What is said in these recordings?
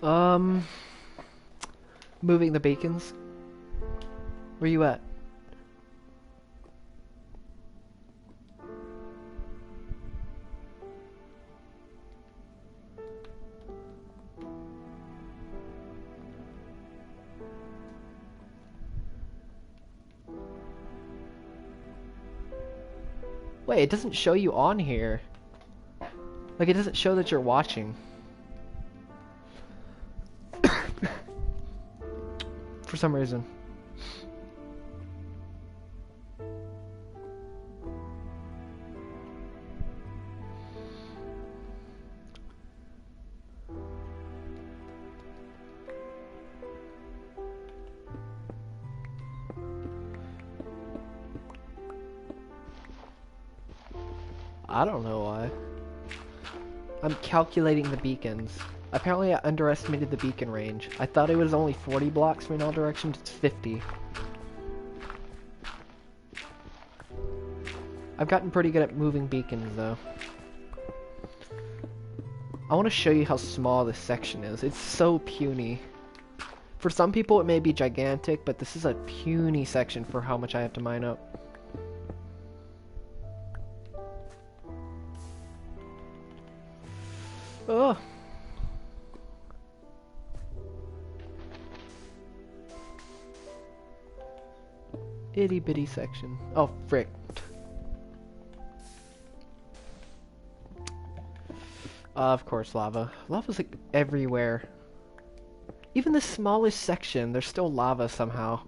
Um, moving the beacons. Where you at? Wait, it doesn't show you on here. Like, it doesn't show that you're watching. For some reason. I don't know why. I'm calculating the beacons. Apparently I underestimated the beacon range. I thought it was only 40 blocks in all directions, it's 50. I've gotten pretty good at moving beacons though. I want to show you how small this section is. It's so puny. For some people it may be gigantic, but this is a puny section for how much I have to mine up. Oh. Itty bitty section. Oh, frick. Of course, lava. Lava's like everywhere. Even the smallest section, there's still lava somehow.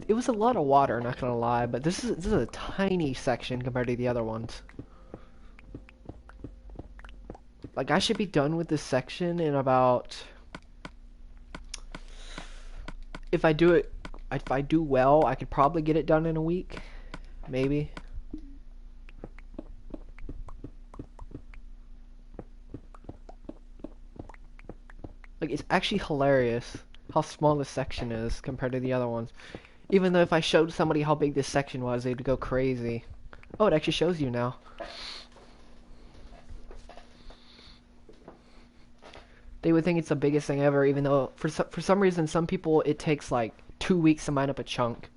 It was a lot of water, not gonna lie, but this is a tiny section compared to the other ones. Like, I should be done with this section in about... If I do well, I could probably get it done in a week. Maybe. Like, it's actually hilarious how small this section is compared to the other ones. Even though if I showed somebody how big this section was, they'd go crazy. Oh, it actually shows you now. They would think it's the biggest thing ever, even though for some reason some people it takes like 2 weeks to mine up a chunk.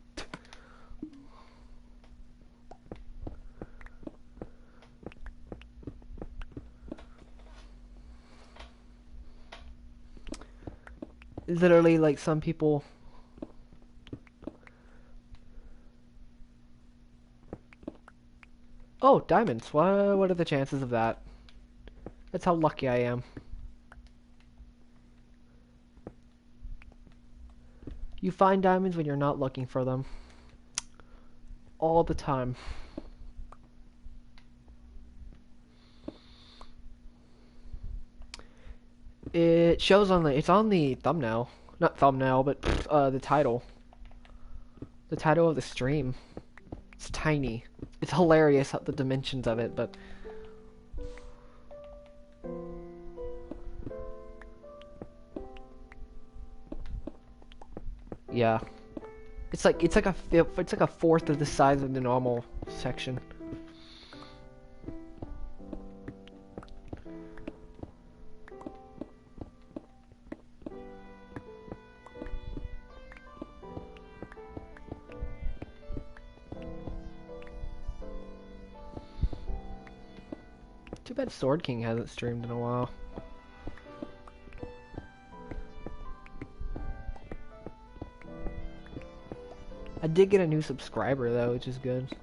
Literally, like some people. Oh, diamonds. What are the chances of that? That's how lucky I am. You find diamonds when you're not looking for them. All the time. It shows on it's on the thumbnail. Not thumbnail, but the title. The title of the stream. It's tiny. It's hilarious how the dimensions of it, but yeah. It's like a fourth of the size of the normal section. Too bad Sword King hasn't streamed in a while. I did get a new subscriber though, which is good.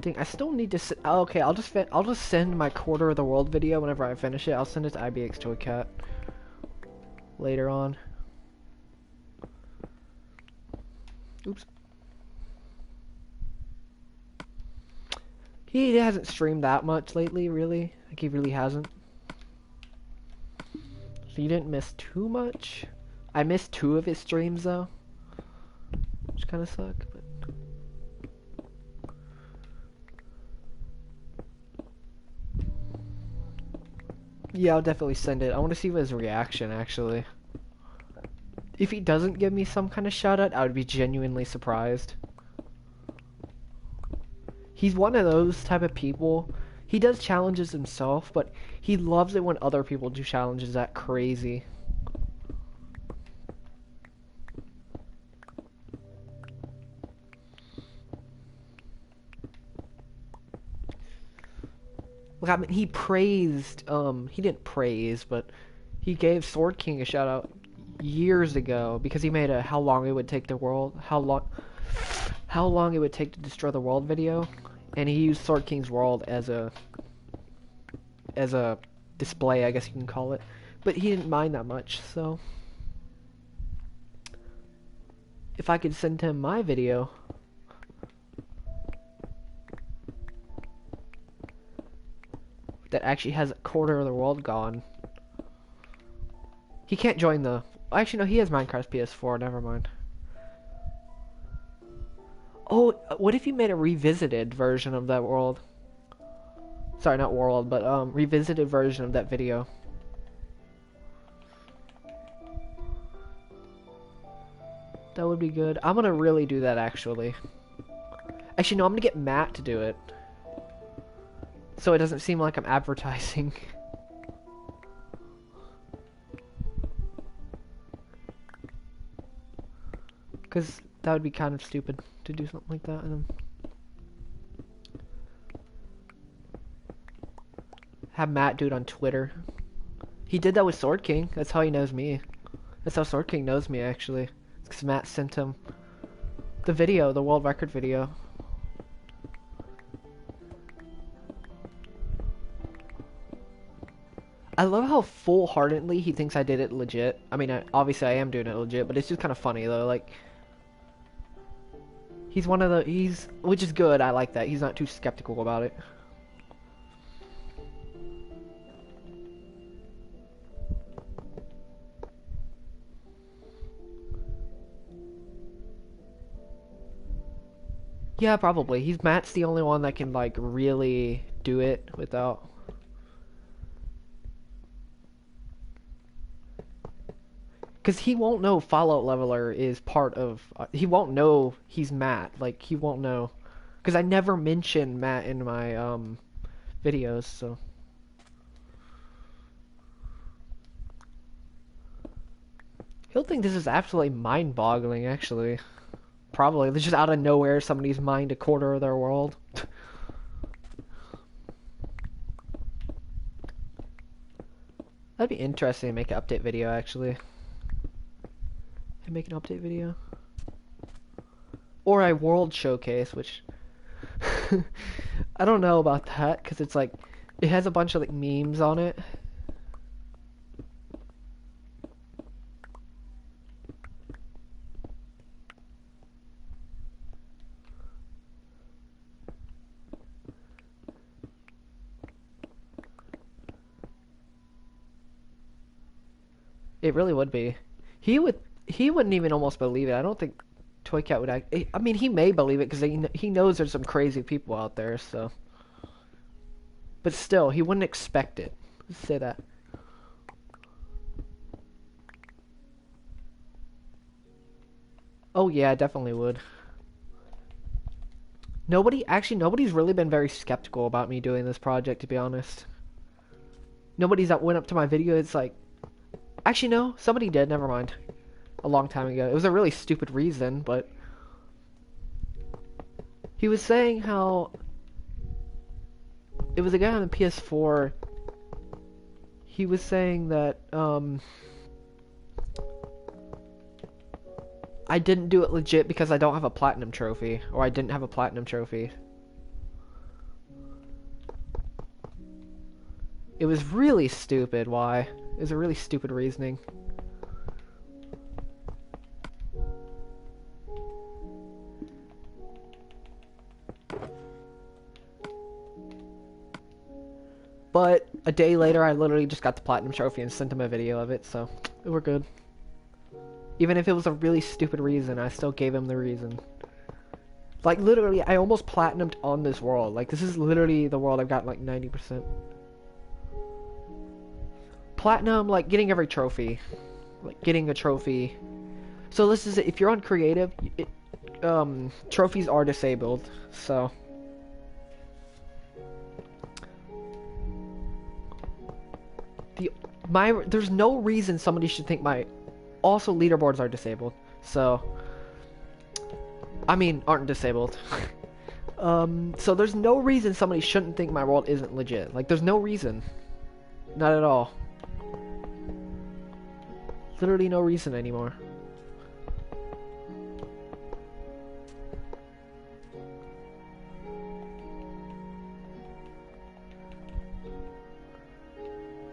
Dang, I still need to. Oh, okay, I'll just send my quarter of the world video whenever I finish it. I'll send it to IBX Toy Cat later on. Oops. He hasn't streamed that much lately, really. Like he really hasn't. So you didn't miss too much. I missed 2 of his streams though, which kind of suck. But Yeah, I'll definitely send it. I want to see his reaction, actually. If he doesn't give me some kind of shout out, I would be genuinely surprised. He's one of those type of people. He does challenges himself, but he loves it when other people do challenges that crazy. Like, I mean, he praised, he didn't praise, but he gave Sword King a shout out years ago because he made a how long it would take the world, how long it would take to destroy the world video, and he used Sword King's world as a display, I guess you can call it. But he didn't mind that much, so if I could send him my video, that actually has a quarter of the world gone. He can't join the... Actually, no, he has Minecraft PS4, never mind. Oh, what if you made a revisited version of that world? Sorry, not world, but revisited version of that video. That would be good. I'm gonna really do that, actually. Actually, no, I'm gonna get Matt to do it. So it doesn't seem like I'm advertising. Because that would be kind of stupid to do something like that. And have Matt do it on Twitter. He did that with Sword King. That's how he knows me. That's how Sword King knows me, actually. It's because Matt sent him the video, the world record video. I love how full-heartedly he thinks I did it legit. I mean, obviously I am doing it legit, but it's just kind of funny, though. Like, he's one of the... Which is good, I like that. He's not too skeptical about it. Yeah, probably. Matt's the only one that can, like, really do it without... Because he won't know Fallout Leveler is part of... he won't know he's Matt. Like, he won't know. Because I never mention Matt in my videos, so... He'll think this is absolutely mind-boggling, actually. Probably. They're just out of nowhere, somebody's mined a quarter of their world. That'd be interesting to make an update video, actually. Make an update video, or a world showcase, which I don't know about that because it's like it has a bunch of like memes on it. It really would be. He wouldn't even almost believe it. I don't think Toycat would act. I mean, he may believe it because he knows there's some crazy people out there. So, but still, he wouldn't expect it. Let's say that. Oh yeah, I definitely would. Nobody's really been very skeptical about me doing this project, to be honest. Nobody's that went up to my video. It's like, actually no, somebody did. Never mind. A long time ago. It was a really stupid reason, but he was saying how it was a guy on the PS4. He was saying that I didn't do it legit because I don't have a platinum trophy, or I didn't have a platinum trophy. It was really stupid. Why? It was a really stupid reasoning. But a day later, I literally just got the platinum trophy and sent him a video of it, so we're good. Even if it was a really stupid reason, I still gave him the reason. Like, literally, I almost platinumed on this world. Like, this is literally the world I've got, like, 90%. platinum, like getting every trophy, like getting a trophy. So this is if you're on creative, trophies are disabled. So there's no reason somebody should think my also leaderboards are disabled. So I mean aren't disabled. So there's no reason somebody shouldn't think my world isn't legit. Like there's no reason. Not at all. Literally no reason anymore.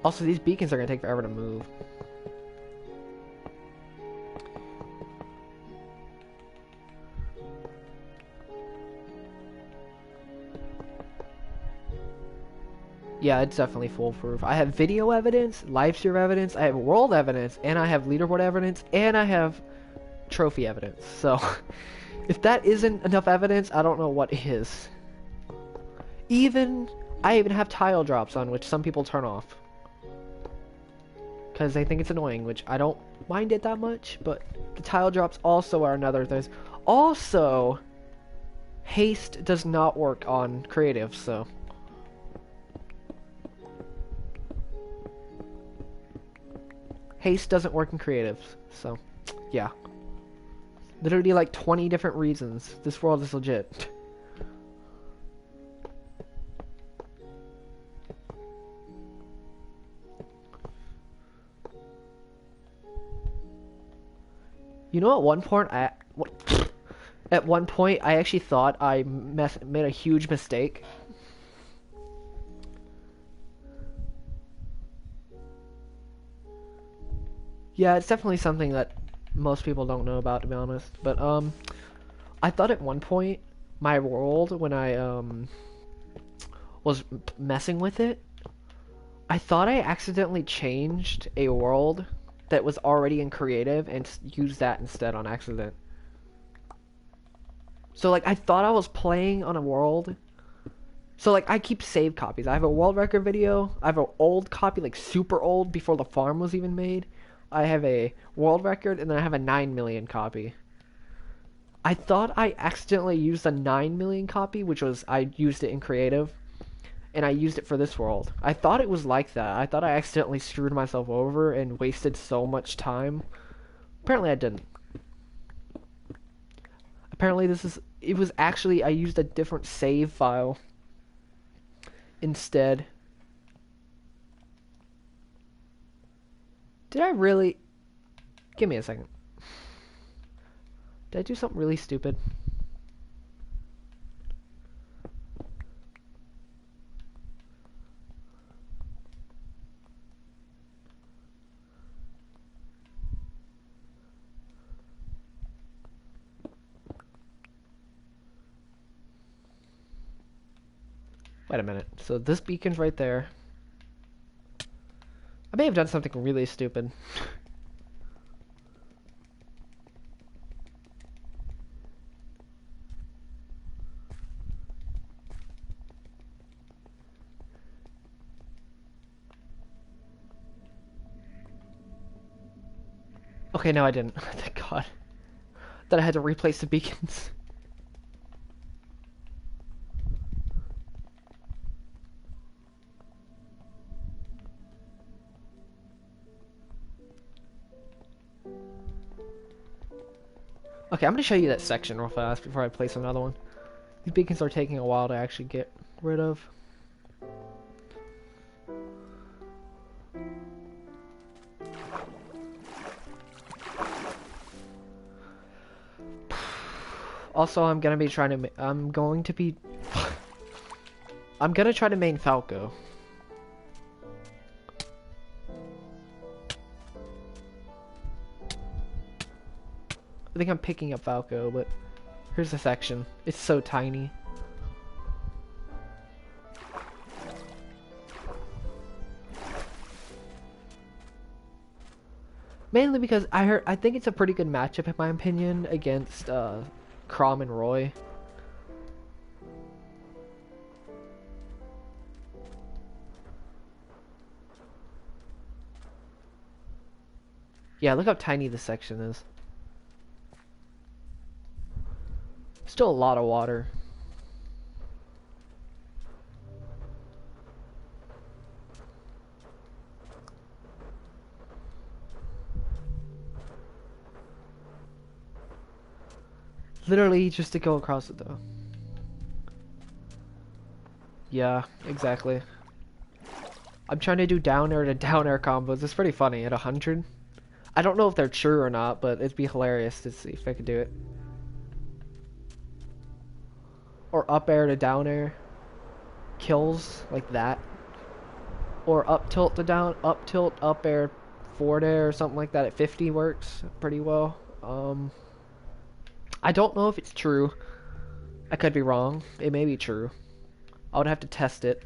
Also, these beacons are gonna take forever to move. Yeah, it's definitely foolproof. I have video evidence, live stream evidence, I have world evidence, and I have leaderboard evidence, and I have trophy evidence. So, if that isn't enough evidence, I don't know what is. I even have tile drops on, which some people turn off. Because they think it's annoying, which I don't mind it that much, but the tile drops also are another thing. Also, haste does not work on creative, so... Haste doesn't work in creative, so, yeah. Literally like 20 different reasons. This world is legit. You know, at one point, I actually thought I made a huge mistake. Yeah, it's definitely something that most people don't know about, to be honest. But, I thought at one point, my world, when I, was messing with it, I thought I accidentally changed a world that was already in creative and used that instead on accident. So, like, I thought I was playing on a world. So, like, I keep save copies. I have a world record video. I have an old copy, like, super old, before the farm was even made. I have a world record, and then I have a 9 million copy. I thought I accidentally used the 9 million copy, which was, I used it in creative, and I used it for this world. I thought it was like that. I thought I accidentally screwed myself over and wasted so much time. Apparently I didn't. Apparently it was actually, I used a different save file instead. Did I really? Give me a second. Did I do something really stupid? Wait a minute. So this beacon's right there. I may have done something really stupid. Okay, no I didn't. Thank God. That I had to replace the beacons. Okay, I'm gonna show you that section real fast before I place another one. These beacons are taking a while to actually get rid of. Also, I'm gonna try to main Falco. I think I'm picking up Falco, but here's the section. It's so tiny. Mainly because I think it's a pretty good matchup in my opinion against Chrom and Roy. Yeah, look how tiny this section is. Still a lot of water. Literally just to go across it though. Yeah, exactly. I'm trying to do down air to down air combos. It's pretty funny at 100. I don't know if they're true or not, but it'd be hilarious to see if I could do it. Or up air to down air. Kills like that. Or up tilt to down, up tilt, up air, forward air or something like that at 50 works pretty well. I don't know if it's true. I could be wrong. It may be true. I would have to test it.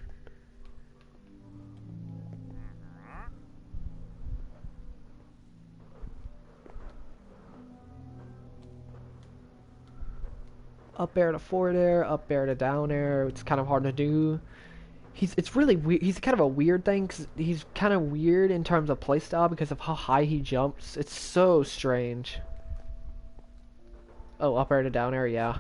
Up air to forward air, up air to down air. It's kind of hard to do. It's really weird. He's kind of a weird thing because he's kind of weird in terms of playstyle because of how high he jumps. It's so strange. Oh, up air to down air, yeah.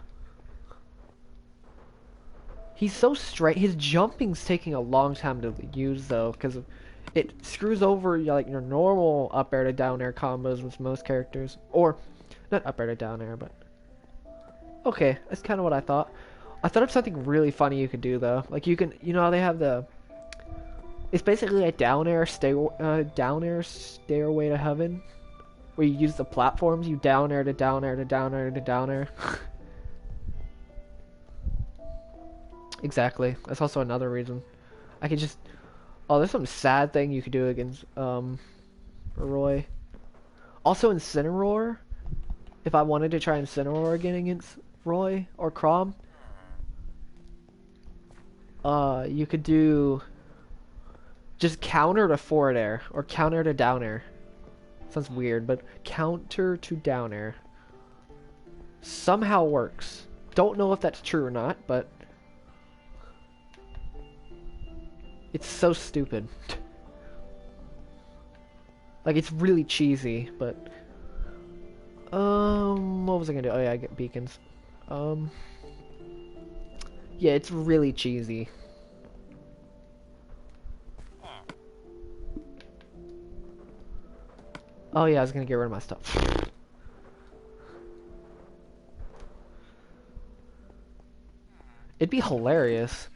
He's so straight. His jumping's taking a long time to use though because it screws over like your normal up air to down air combos with most characters, or not up air to down air, but okay, that's kind of what I thought. I thought of something really funny you could do though. Like you can, you know how they have the, it's basically a down air stairway to heaven, where you use the platforms. You down air to down air to down air to down air. Exactly. That's also another reason. I could just, oh, there's some sad thing you could do against Roy. Also Incineroar, if I wanted to try Incineroar again against Roy or Chrom, you could do just counter to forward air or counter to down air. Sounds weird, but counter to down air somehow works. Don't know if that's true or not, but it's so stupid. Like, it's really cheesy, but what was I gonna do? Oh yeah, I get beacons. Yeah, it's really cheesy. Oh yeah, I was gonna get rid of my stuff. It'd be hilarious.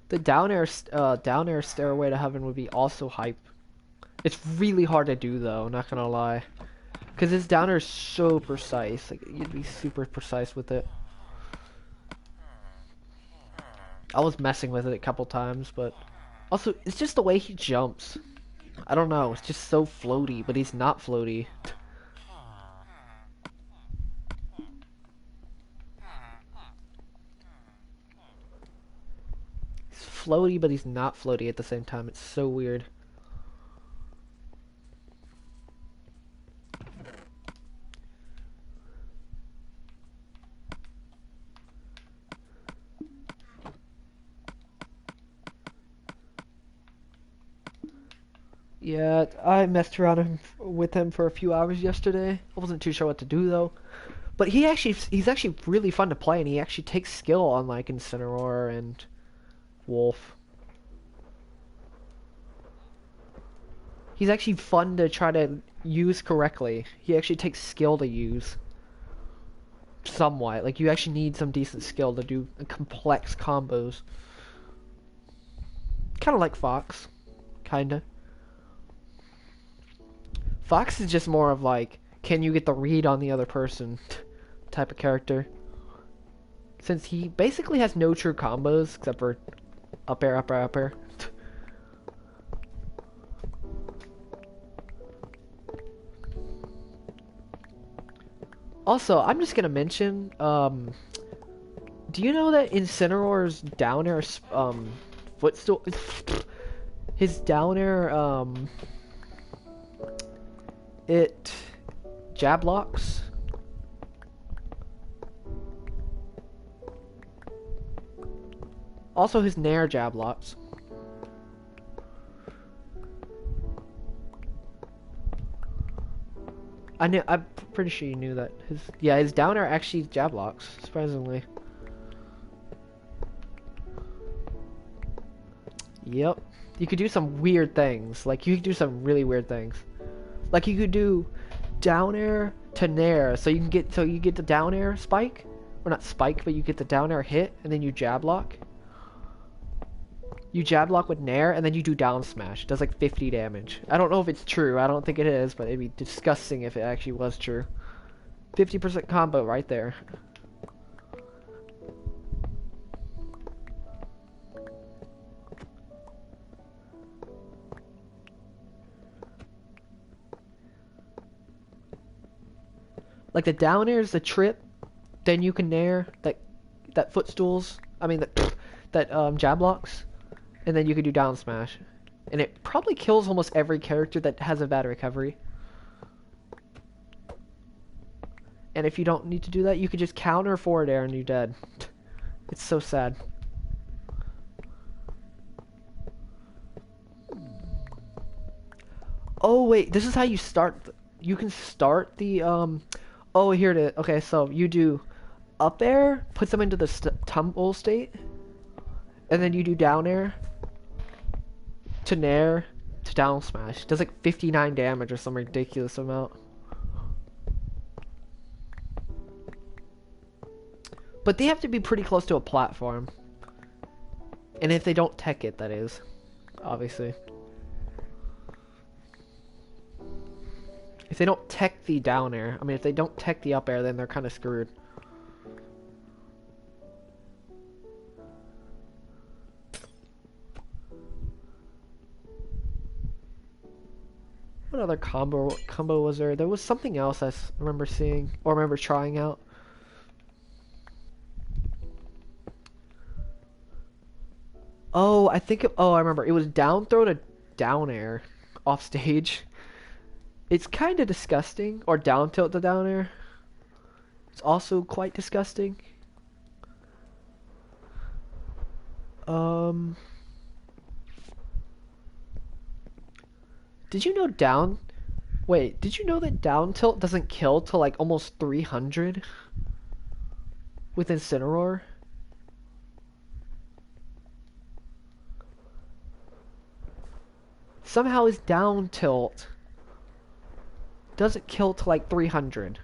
The down air stairway to heaven would be also hype. It's really hard to do though, not gonna lie. Cause this down air is so precise. Like you'd be super precise with it. I was messing with it a couple times, but also it's just the way he jumps. I don't know, it's just so floaty, but he's not floaty. He's floaty, but he's not floaty at the same time. It's so weird. Yeah, I messed around with him for a few hours yesterday. I wasn't too sure what to do though. But he's actually really fun to play, and he actually takes skill on like Incineroar and Wolf. He's actually fun to try to use correctly. He actually takes skill to use. Somewhat. Like you actually need some decent skill to do complex combos. Kinda like Fox. Kinda. Fox is just more of like, can you get the read on the other person type of character. Since he basically has no true combos except for up air, up air, up air. Also, I'm just gonna mention, do you know that Incineroar's down air, footstool, his down air, it jab locks? Also his nair jab locks. I knew. I'm pretty sure you knew that. His down air actually jab blocks. Surprisingly. Yep. You could do some weird things. Like, you could do some really weird things. Like, you could do down air to nair, so you get the down air spike, or not spike, but you get the down air hit, and then you jab block. You jab block with nair, and then you do down smash. It does like 50 damage. I don't know if it's true. I don't think it is, but it'd be disgusting if it actually was true. 50% combo right there. Like the down air is the trip, then you can nair that footstools. I mean that jab blocks, and then you can do down smash, and it probably kills almost every character that has a bad recovery. And if you don't need to do that, you could just counter forward air and you're dead. It's so sad. Oh wait, this is how you start. You can start the Oh, here it is. Okay, so you do up air, puts them into the tumble state, and then you do down air to nair to down smash. It does like 59 damage or some ridiculous amount. But they have to be pretty close to a platform. And if they don't tech it, that is. Obviously. If they don't tech the down air, I mean, if they don't tech the up air, then they're kind of screwed. What other combo was there? There was something else I remember seeing, or remember trying out. Oh, I remember. It was down throw to down air off stage. It's kind of disgusting. Or down tilt to down air. It's also quite disgusting. Did you know did you know that down tilt doesn't kill till like almost 300 with Incineroar? Somehow his down tilt doesn't kill to like 300.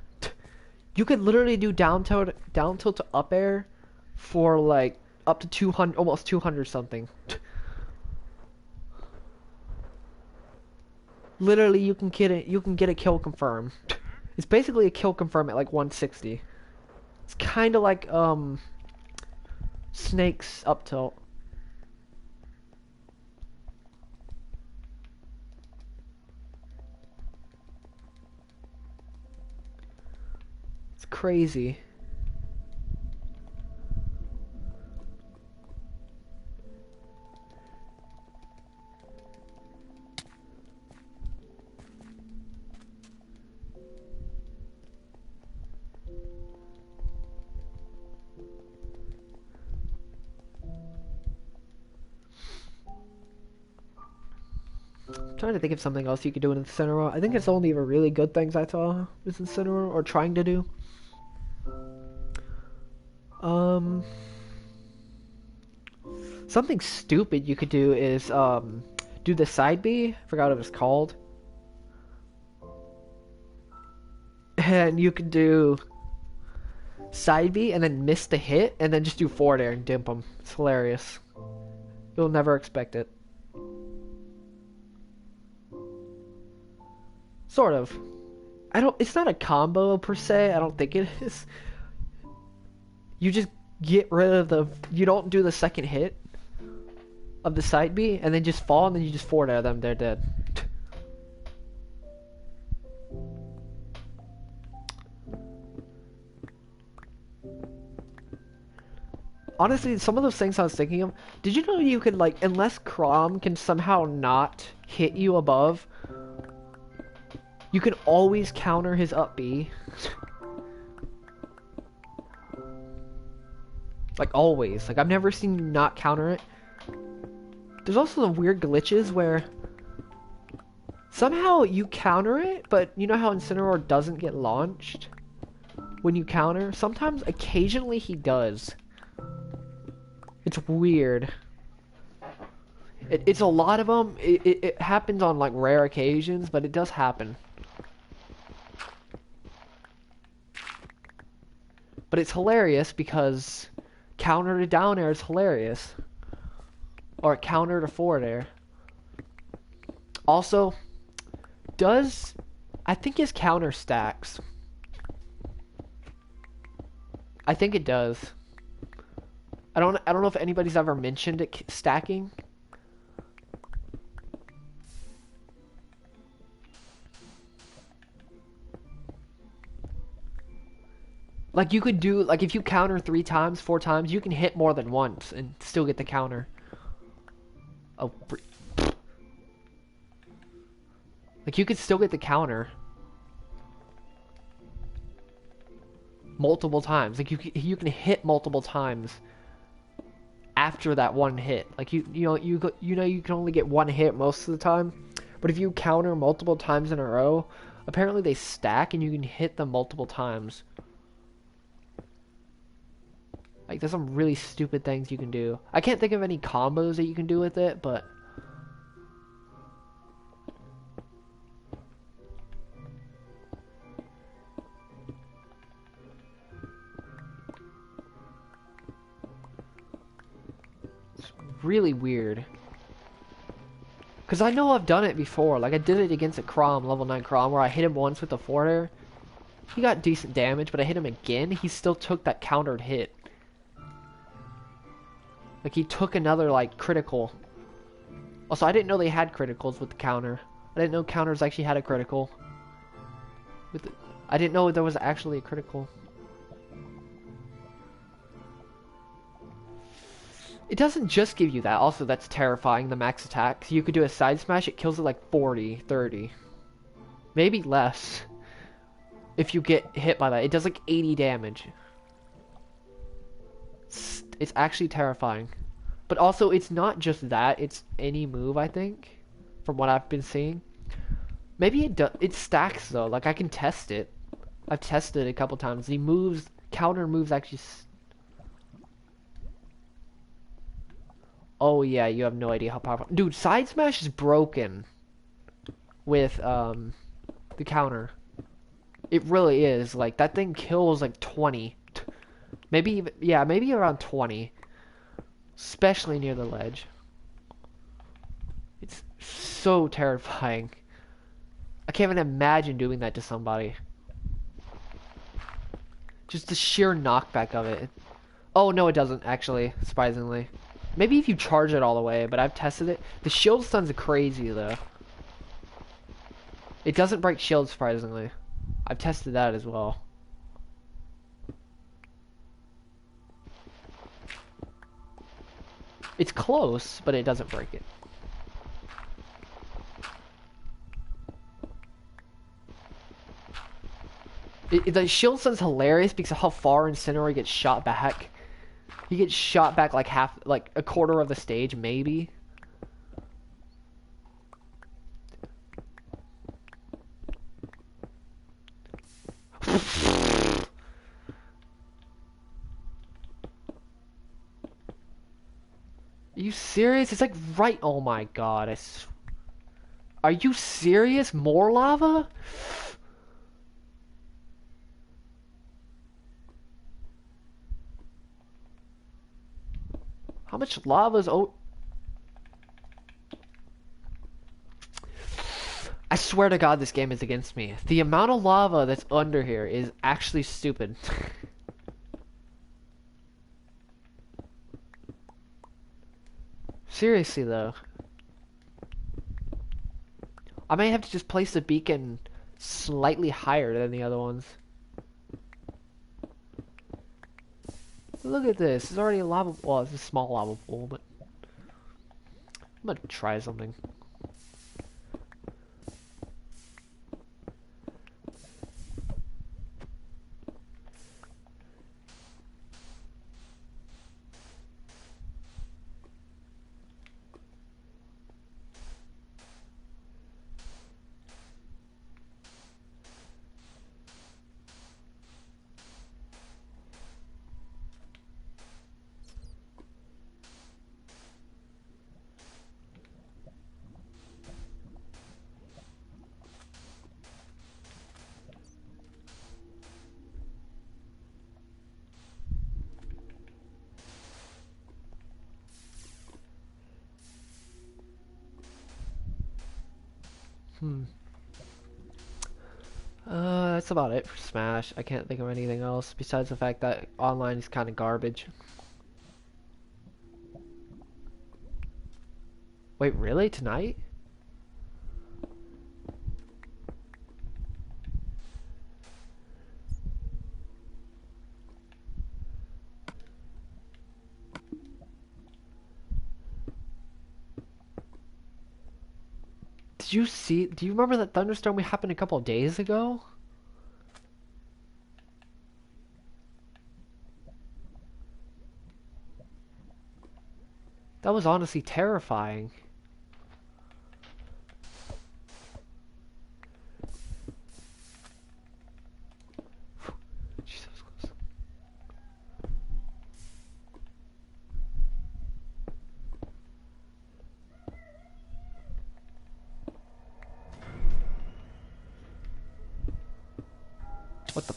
You could literally do down tilt to up air for like up to 200, almost 200 something. Literally, you can get a kill confirm. It's basically a kill confirm at like 160. It's kind of like Snake's up tilt. It's crazy. I'm trying to think of something else you could do in Incineroar. I think it's only the really good things I saw with Incineroar, or trying to do. Something stupid you could do is do the side B. I forgot what it was called. And you could do side B and then miss the hit and then just do forward air and dimp them. It's hilarious. You'll never expect it. Sort of. It's not a combo per se. I don't think it is. You just get rid of you don't do the second hit of the side B and then just fall and then you just forward air them. They're dead. Honestly, some of those things I was thinking of, did you know you could, like, unless Chrom can somehow not hit you above, you can always counter his up B. Like, always. Like, I've never seen you not counter it. There's also some weird glitches where Somehow you counter it, but you know how Incineroar doesn't get launched when you counter? Sometimes, occasionally he does. It's weird. It's a lot of them. It happens on like rare occasions, but it does happen. But it's hilarious because counter to down air is hilarious. Or counter to forward air. Also, I think his counter stacks. I think it does. I don't know if anybody's ever mentioned it stacking. Like, you could do, like, if you counter 3 times, 4 times, you can hit more than once and still get the counter. Oh, like, you could still get the counter multiple times. Like, you can hit multiple times after that one hit. Like, you know you can only get one hit most of the time, but if you counter multiple times in a row, apparently they stack and you can hit them multiple times. Like, there's some really stupid things you can do. I can't think of any combos that you can do with it, but it's really weird. Because I know I've done it before. Like, I did it against a Chrom, level 9 Chrom, where I hit him once with the forward air. He got decent damage, but I hit him again. He still took that countered hit. Like, he took another, like, critical. Also, I didn't know they had criticals with the counter. I didn't know counters actually had a critical. I didn't know there was actually a critical. It doesn't just give you that. Also, that's terrifying, the max attack. So you could do a side smash, it kills it like 40, 30. Maybe less. If you get hit by that. It does like 80 damage. It's actually terrifying. But also, it's not just that. It's any move, I think. From what I've been seeing. Maybe it stacks, though. Like, I can test it. I've tested it a couple times. The moves, counter moves actually... Oh, yeah, you have no idea how powerful... Dude, side smash is broken with, the counter. It really is. Like, that thing kills, like, 20. Maybe even... Yeah, maybe around 20. Especially near the ledge. It's so terrifying. I can't even imagine doing that to somebody. Just the sheer knockback of it. Oh, no, it doesn't, actually, surprisingly. Maybe if you charge it all the way, but I've tested it. The shield stun's crazy, though. It doesn't break shield, surprisingly. I've tested that as well. It's close, but it doesn't break it. The shield stun's hilarious because of how far Incineroar gets shot back. He gets shot back like like a quarter of the stage, maybe. Are you serious? It's like right. Oh my god. Are you serious? More lava? How much lava's I swear to God this game is against me. The amount of lava that's under here is actually stupid. Seriously though. I may have to just place the beacon slightly higher than the other ones. Look at this. It's already a lava. Well, it's a small lava pool, but I'm gonna try something. That's about it for Smash. I can't think of anything else besides the fact that online is kind of garbage. Wait, really? Tonight? Did you see? Do you remember that thunderstorm we happened a couple of days ago? That was honestly terrifying. Jesus Christ. What the?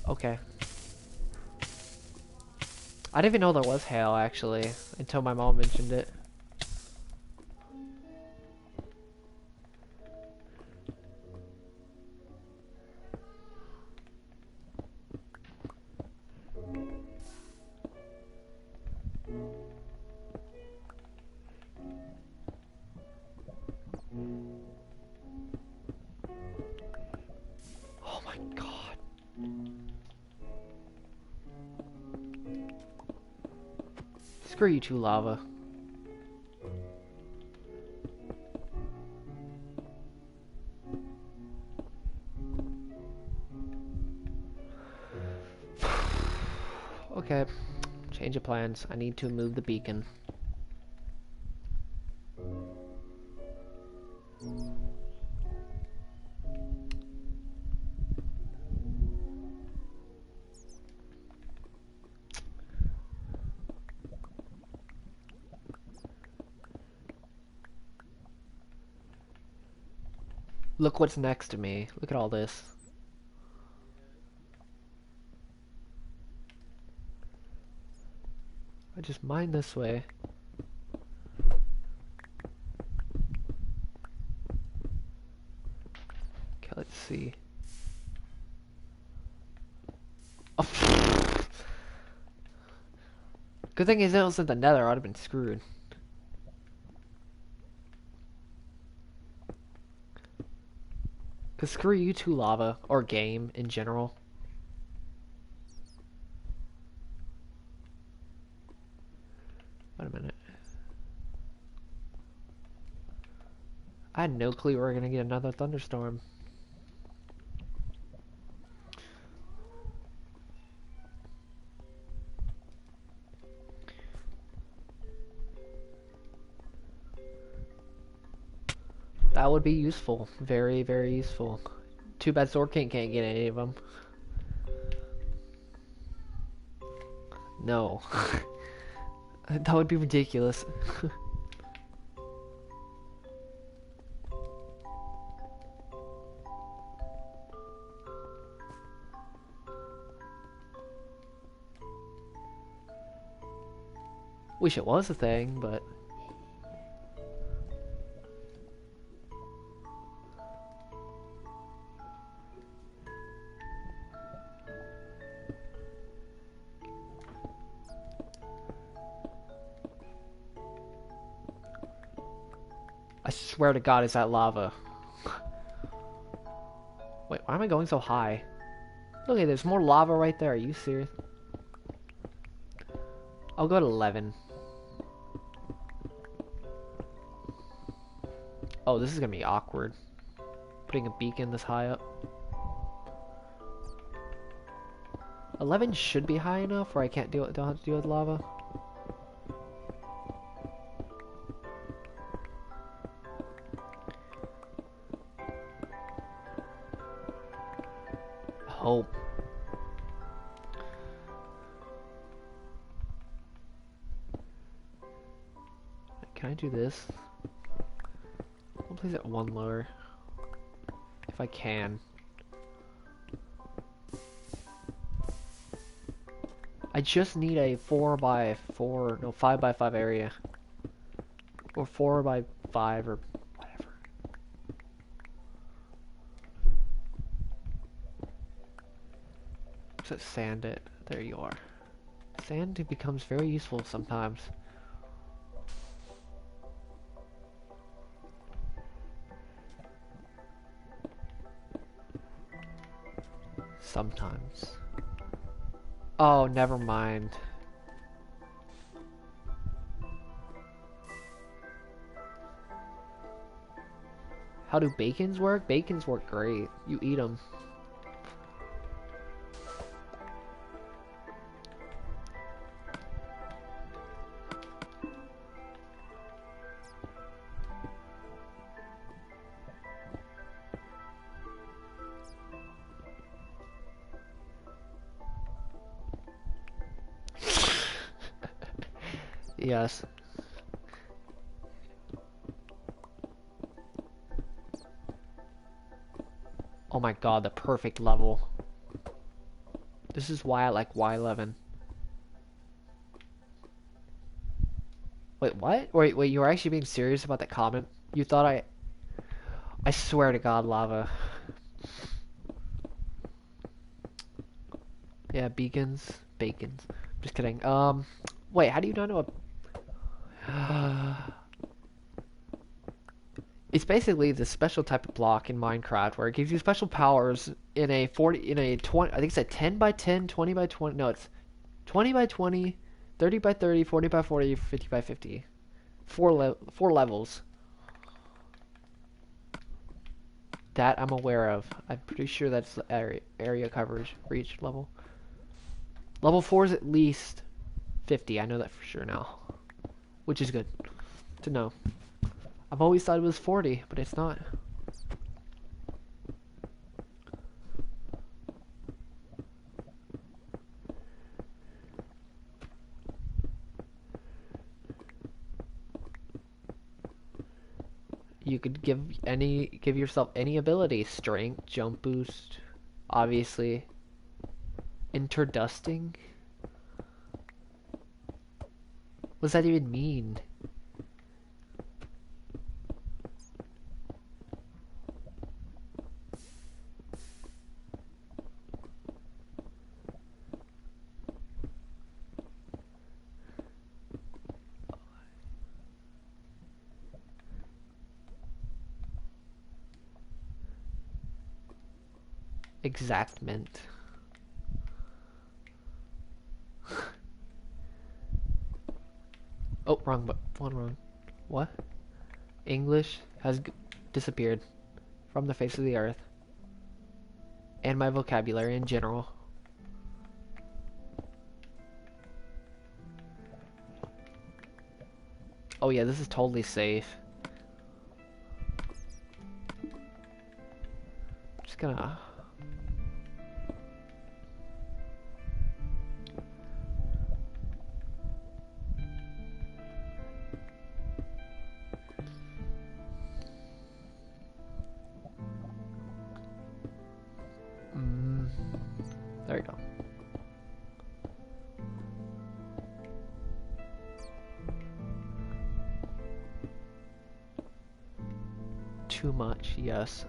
Okay. I didn't even know there was hail actually until my mom mentioned it. Oh my god. Screw you two, lava. Okay. Change of plans. I need to move the beacon. Look what's next to me. Look at all this. I just mine this way. Okay, let's see. Oh. Good thing is it was in the nether, I'd have been screwed. Cause screw you two, lava, or game in general. Wait a minute. I had no clue we were gonna get another thunderstorm. That would be useful. Very, very useful. Too bad Sword King can't get any of them. No. That would be ridiculous. Wish it was a thing, but... I swear to God, is that lava? Wait, why am I going so high? Look at there's more lava right there. Are you serious? I'll go to 11. Oh, this is gonna be awkward. Putting a beacon this high up. 11 should be high enough where I can't don't have to deal with lava. Hope. Can I do this? I'll place it one lower. If I can. I just need a 4x4, no, 5x5 area. Or 4x5 or whatever. Let's sand it. There you are. Sand becomes very useful sometimes. Sometimes. Oh, never mind. How do bacons work? Bacons work great. You eat them. Yes. Oh my god, the perfect level. This is why I like Y11. Wait, what? Wait, you were actually being serious about that comment? You thought I swear to god, lava. Yeah, beacons. Bacons. Just kidding. Wait, how do you not know It's basically this special type of block in Minecraft where it gives you special powers in a 20, I think it's a 10 by 10, 20 by 20, no, it's 20 by 20, 30 by 30, 40 by 40, 50 by 50. Four levels. That I'm aware of. I'm pretty sure that's the area coverage for each level. Level 4 is at least 50, I know that for sure now. Which is good to know. I've always thought it was 40, but it's not. You could give yourself any ability. Strength, jump boost, obviously. Interdusting? What does that even mean? Exactment. Oh, wrong one wrong. What? English has disappeared from the face of the earth. And my vocabulary in general. Oh yeah, this is totally safe. Just gonna... There you go. Too much, yes.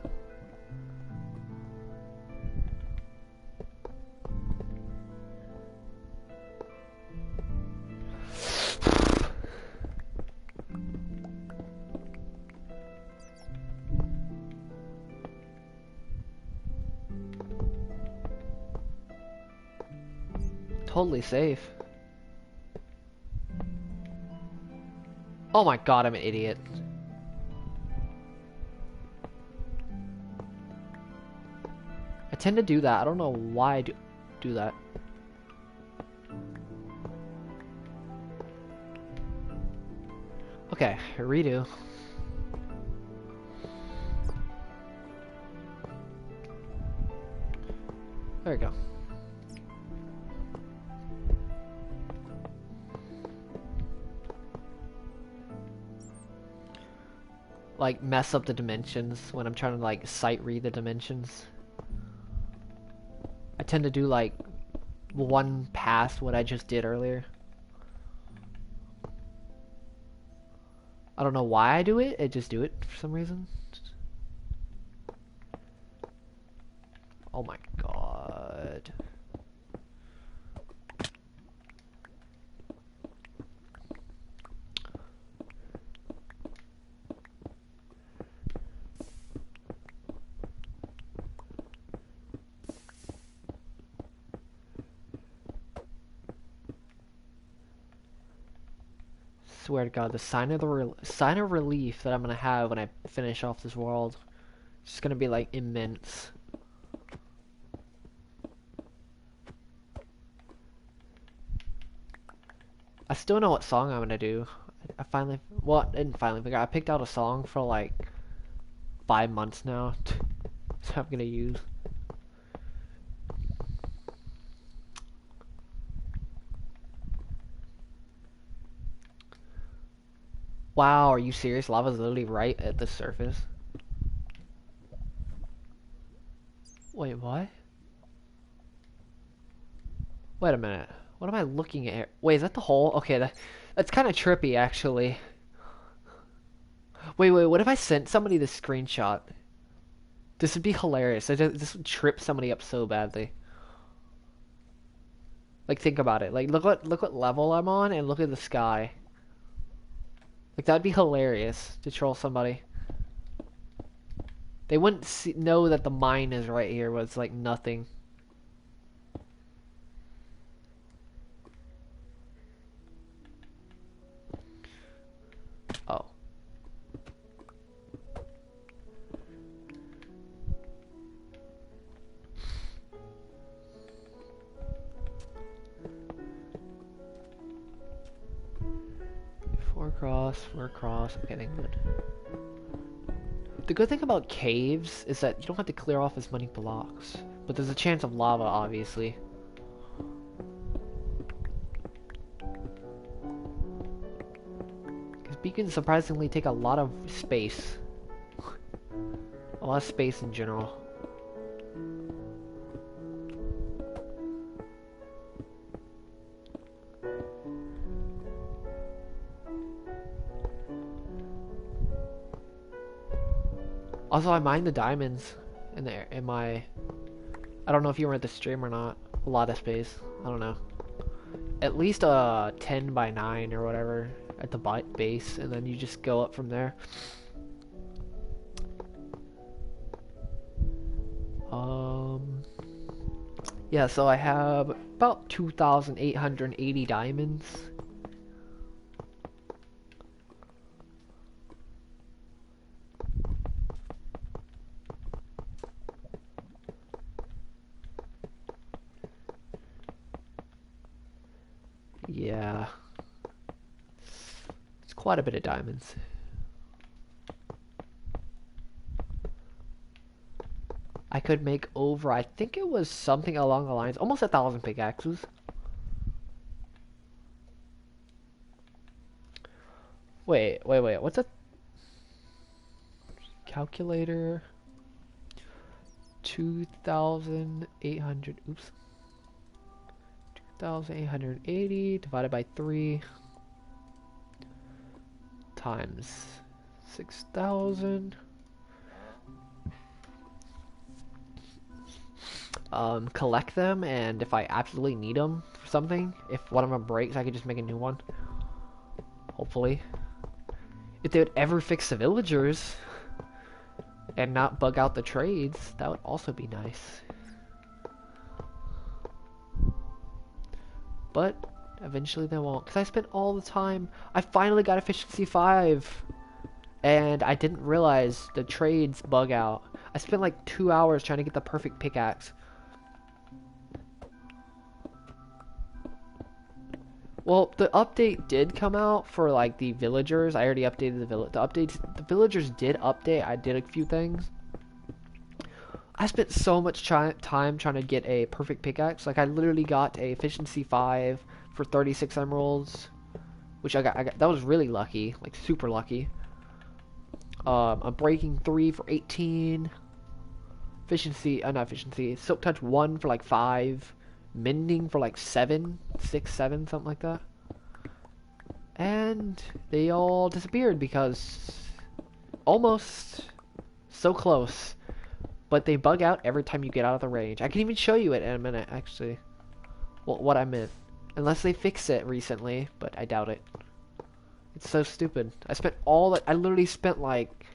Totally safe. Oh my god, I'm an idiot. I tend to do that. I don't know why I do that. Okay, redo. There we go. Like, mess up the dimensions when I'm trying to, like, sight read the dimensions. I tend to do, like, one past what I just did earlier. I don't know why I do it, I just do it for some reason. Oh my god. swear to God, the sign of relief that I'm gonna have when I finish off this world, it's just gonna be like immense. I still know what song I'm gonna do. I finally, well, I didn't finally figure out. I picked out a song for like 5 months now, so I'm gonna use. Wow, are you serious? Lava's literally right at the surface. Wait, what? Wait a minute. What am I looking at? Wait, is that the hole? Okay, that's kind of trippy, actually. Wait, what if I sent somebody the screenshot? This would be hilarious. This would trip somebody up so badly. Like, think about it. Like, look what level I'm on, and look at the sky. Like, that'd be hilarious to troll somebody. They wouldn't know that the mine is right here, but it's like nothing. Oh. Four cross. Okay, then good. The good thing about caves is that you don't have to clear off as many blocks. But there's a chance of lava, obviously. Because beacons surprisingly take a lot of space. A lot of space in general. Also, I mined the diamonds in my. I don't know if you were at the stream or not. A lot of space. I don't know. At least a 10 by 9 or whatever at the base, and then you just go up from there. Yeah, so I have about 2,880 diamonds. Yeah. It's quite a bit of diamonds. I could make over, I think it was something along the lines, almost 1,000 pickaxes. Wait, what's a calculator? 2,800, oops. 2,880 divided by 3 times 6,000. Collect them, and if I absolutely need them for something, if one of them breaks, I could just make a new one. Hopefully. If they would ever fix the villagers and not bug out the trades, that would also be nice. But eventually they won't, because I spent all the time. I finally got efficiency 5, and I didn't realize the trades bug out. I spent like 2 hours trying to get the perfect pickaxe. Well, the update did come out for like the villagers. I already updated the villagers did update. I did a few things. I spent so much time trying to get a perfect pickaxe. Like, I literally got a efficiency 5 for 36 emeralds, which I got. That was really lucky, like super lucky. A breaking 3 for 18. Efficiency, not efficiency. Silk touch 1 for like 5. Mending for like 7, 6, 7, something like that. And they all disappeared because almost so close. But they bug out every time you get out of the range. I can even show you it in a minute, actually. Well, what I meant. Unless they fix it recently, but I doubt it. It's so stupid. I literally spent like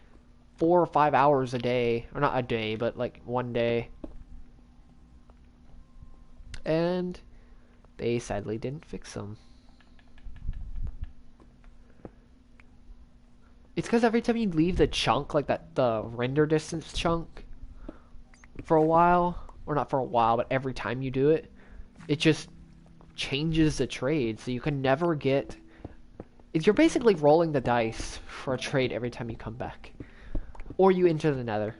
4 or 5 hours a day. Or not a day, but like one day. And they sadly didn't fix them. It's because every time you leave the chunk, like the render distance chunk, for a while, or not for a while, but every time you do it, it just changes the trade, so you can never get... You're basically rolling the dice for a trade every time you come back. Or you enter the nether.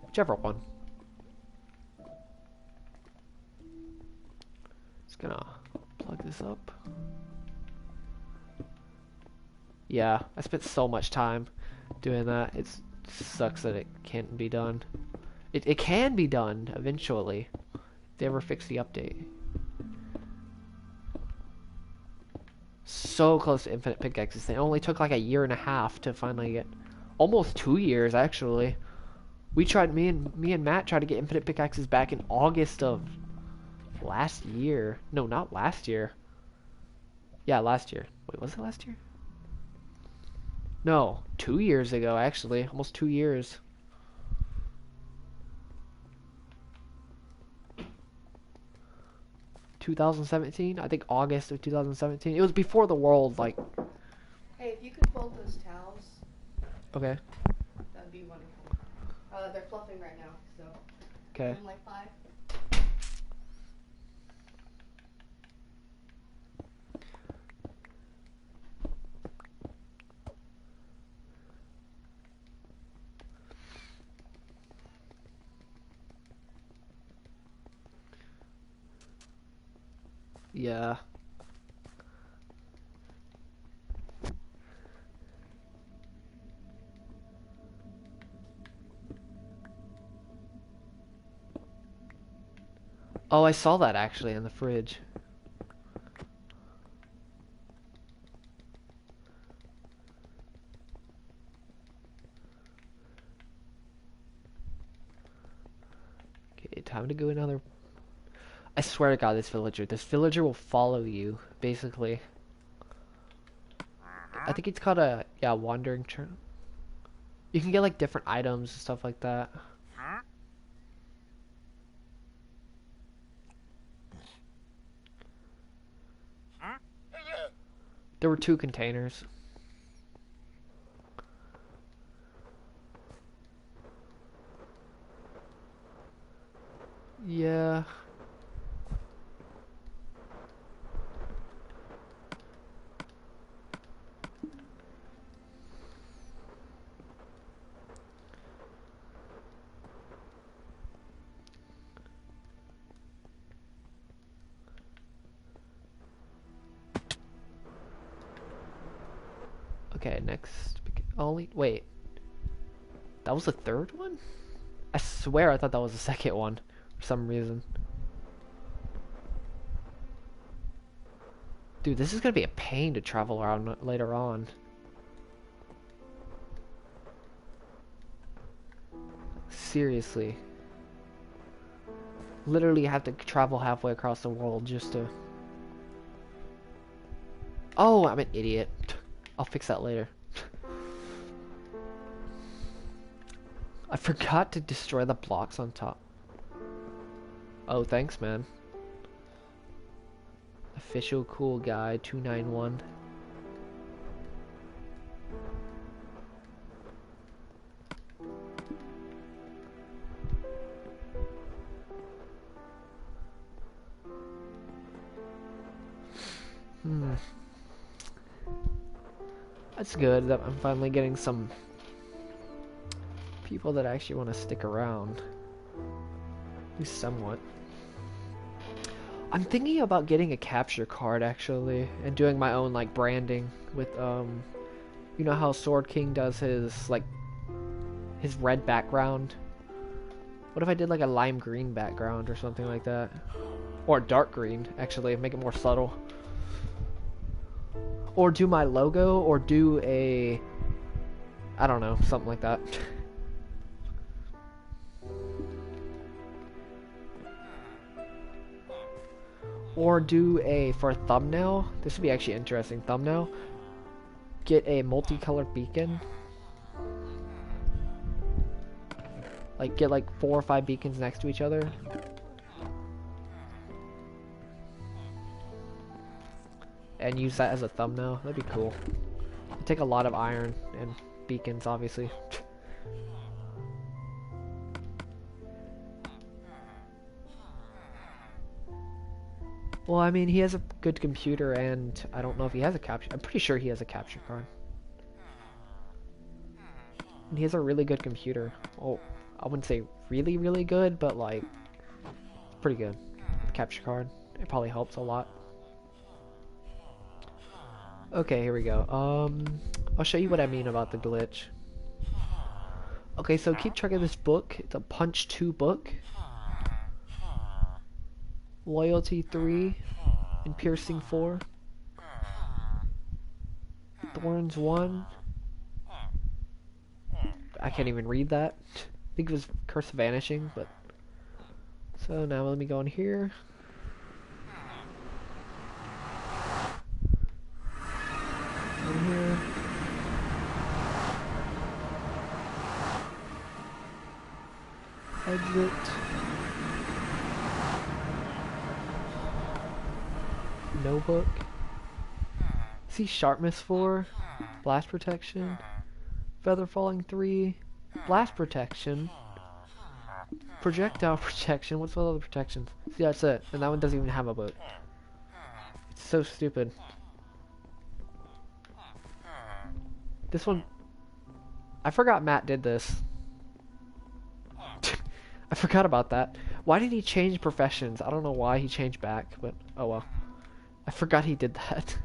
Whichever one. Just gonna plug this up. Yeah, I spent so much time doing that. It sucks that it can't be done. It can be done eventually. If they ever fix the update. So close to infinite pickaxes. It only took like a year and a half to finally get... Almost 2 years, actually. We tried, me and Matt tried to get infinite pickaxes back in August of last year. No, not last year. Yeah, last year. Wait, was it last year? No, 2 years ago, actually. Almost 2 years. ...2017? I think August of 2017. It was before the world, like... Hey, if you could fold those towels, Okay. that'd be wonderful. They're fluffing right now, so... Okay. Give them like 5. Yeah. Oh, I saw that actually in the fridge. Okay, time to go another... I swear to God, this villager will follow you, basically. I think it's called a, yeah, wandering trail. You can get like different items and stuff like that. There were 2 containers. Yeah. Okay, next. Only wait. That was the 3rd one? I swear I thought that was the 2nd one for some reason. Dude, this is gonna be a pain to travel around later on. Seriously. Literally have to travel halfway across the world just to... Oh, I'm an idiot. I'll fix that later. I forgot to destroy the blocks on top. Oh, thanks, man. Official cool guy 291. That's good that I'm finally getting some people that actually want to stick around. At least somewhat. I'm thinking about getting a capture card actually and doing my own like branding with you know how Sword King does his like his red background? What if I did like a lime green background or something like that? Or dark green, actually, make it more subtle. Or do my logo, or do a... I don't know, something like that. Or do a, for a thumbnail, this would be actually interesting, thumbnail, get a multicolored beacon. Like, get like 4 or 5 beacons next to each other. and use that as a thumbnail. That'd be cool. It'd take a lot of iron and beacons, obviously. Well, I mean, he has a good computer, and I don't know if he has a capture. I'm pretty sure he has a capture card. And he has a really good computer. Oh, I wouldn't say really, really good, but like, pretty good. The capture card. It probably helps a lot. Okay, here we go. I'll show you what I mean about the glitch. Okay, so keep track of this book. It's a Punch 2 book. Loyalty 3 and Piercing 4. Thorns 1. I can't even read that. I think it was Curse of Vanishing, but... So now let me go in here. In here. Exit. No book. See Sharpness 4, Blast Protection, Feather Falling 3, Blast Protection, Projectile Protection. What's all the other protections? See, that's it. And that one doesn't even have a book. It's so stupid. This one, I forgot Matt did this. I forgot about that. Why did he change professions? I don't know why he changed back, but oh well. I forgot he did that.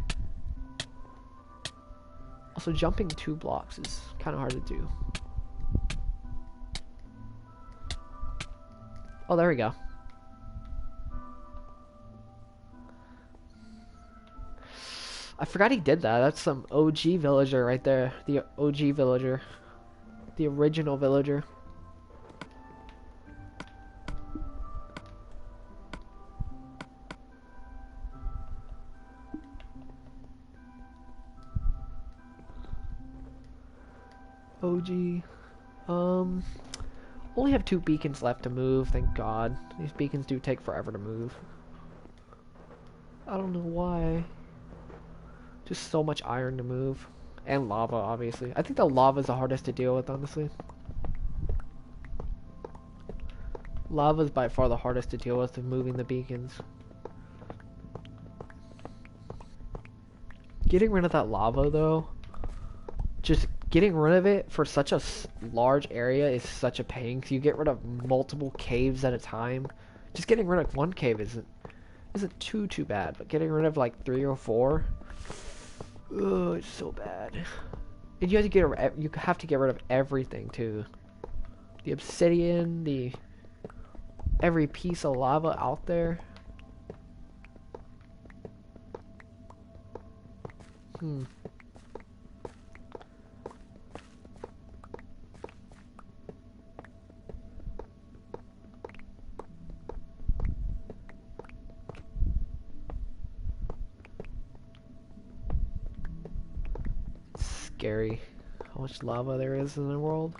Also, jumping 2 blocks is kind of hard to do. Oh, there we go. I forgot he did that. That's some OG villager right there. The OG villager. The original villager. OG. Only have 2 beacons left to move, thank God. These beacons do take forever to move. I don't know why. Just so much iron to move. And lava, obviously. I think the lava is the hardest to deal with, honestly. Lava is by far the hardest to deal with moving the beacons. Getting rid of that lava, though, just getting rid of it for such a large area is such a pain, because you get rid of multiple caves at a time. Just getting rid of one cave isn't too bad, but getting rid of like 3 or 4, oh, it's so bad. And you have to get rid of everything too. The obsidian, every piece of lava out there. Scary how much lava there is in the world.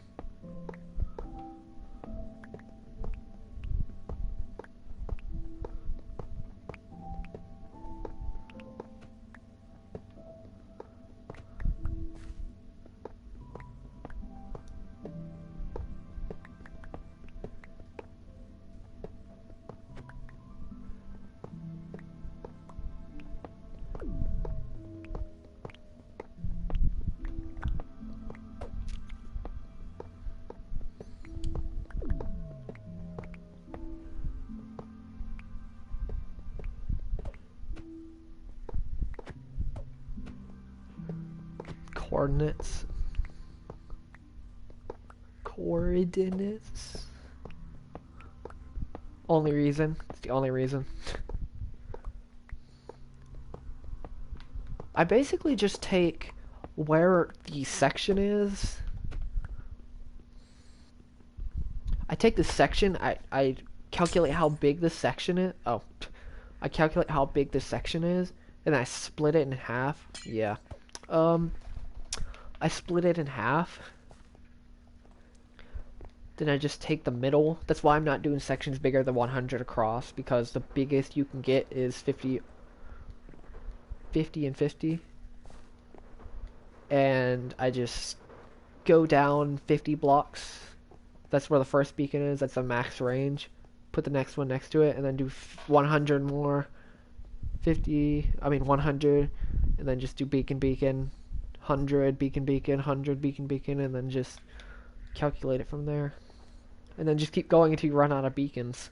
Coordinates. Only reason. It's the only reason. I basically just take where the section is. I take the section, I calculate how big the section is. Oh. I calculate how big the section is, and I split it in half. Yeah. I split it in half. Then I just take the middle. That's why I'm not doing sections bigger than 100 across, because the biggest you can get is 50. 50 and 50, and I just go down 50 blocks. That's where the first beacon is. That's the max range. Put the next one next to it, and then do 100 more. 100, and then just do beacon, 100, beacon, 100, beacon, and then just calculate it from there. And then just keep going until you run out of beacons.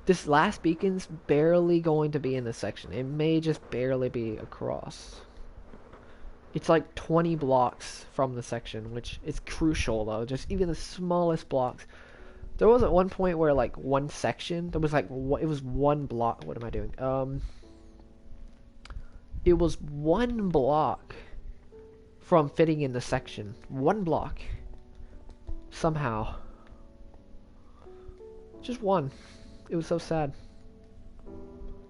This last beacon's barely going to be in this section. It may just barely be across. It's like 20 blocks from the section, which is crucial though. Just even the smallest blocks. There was at one point where like one section, there was like, it was one block. What am I doing? It was one block from fitting in the section. One block. Somehow. Just one. It was so sad.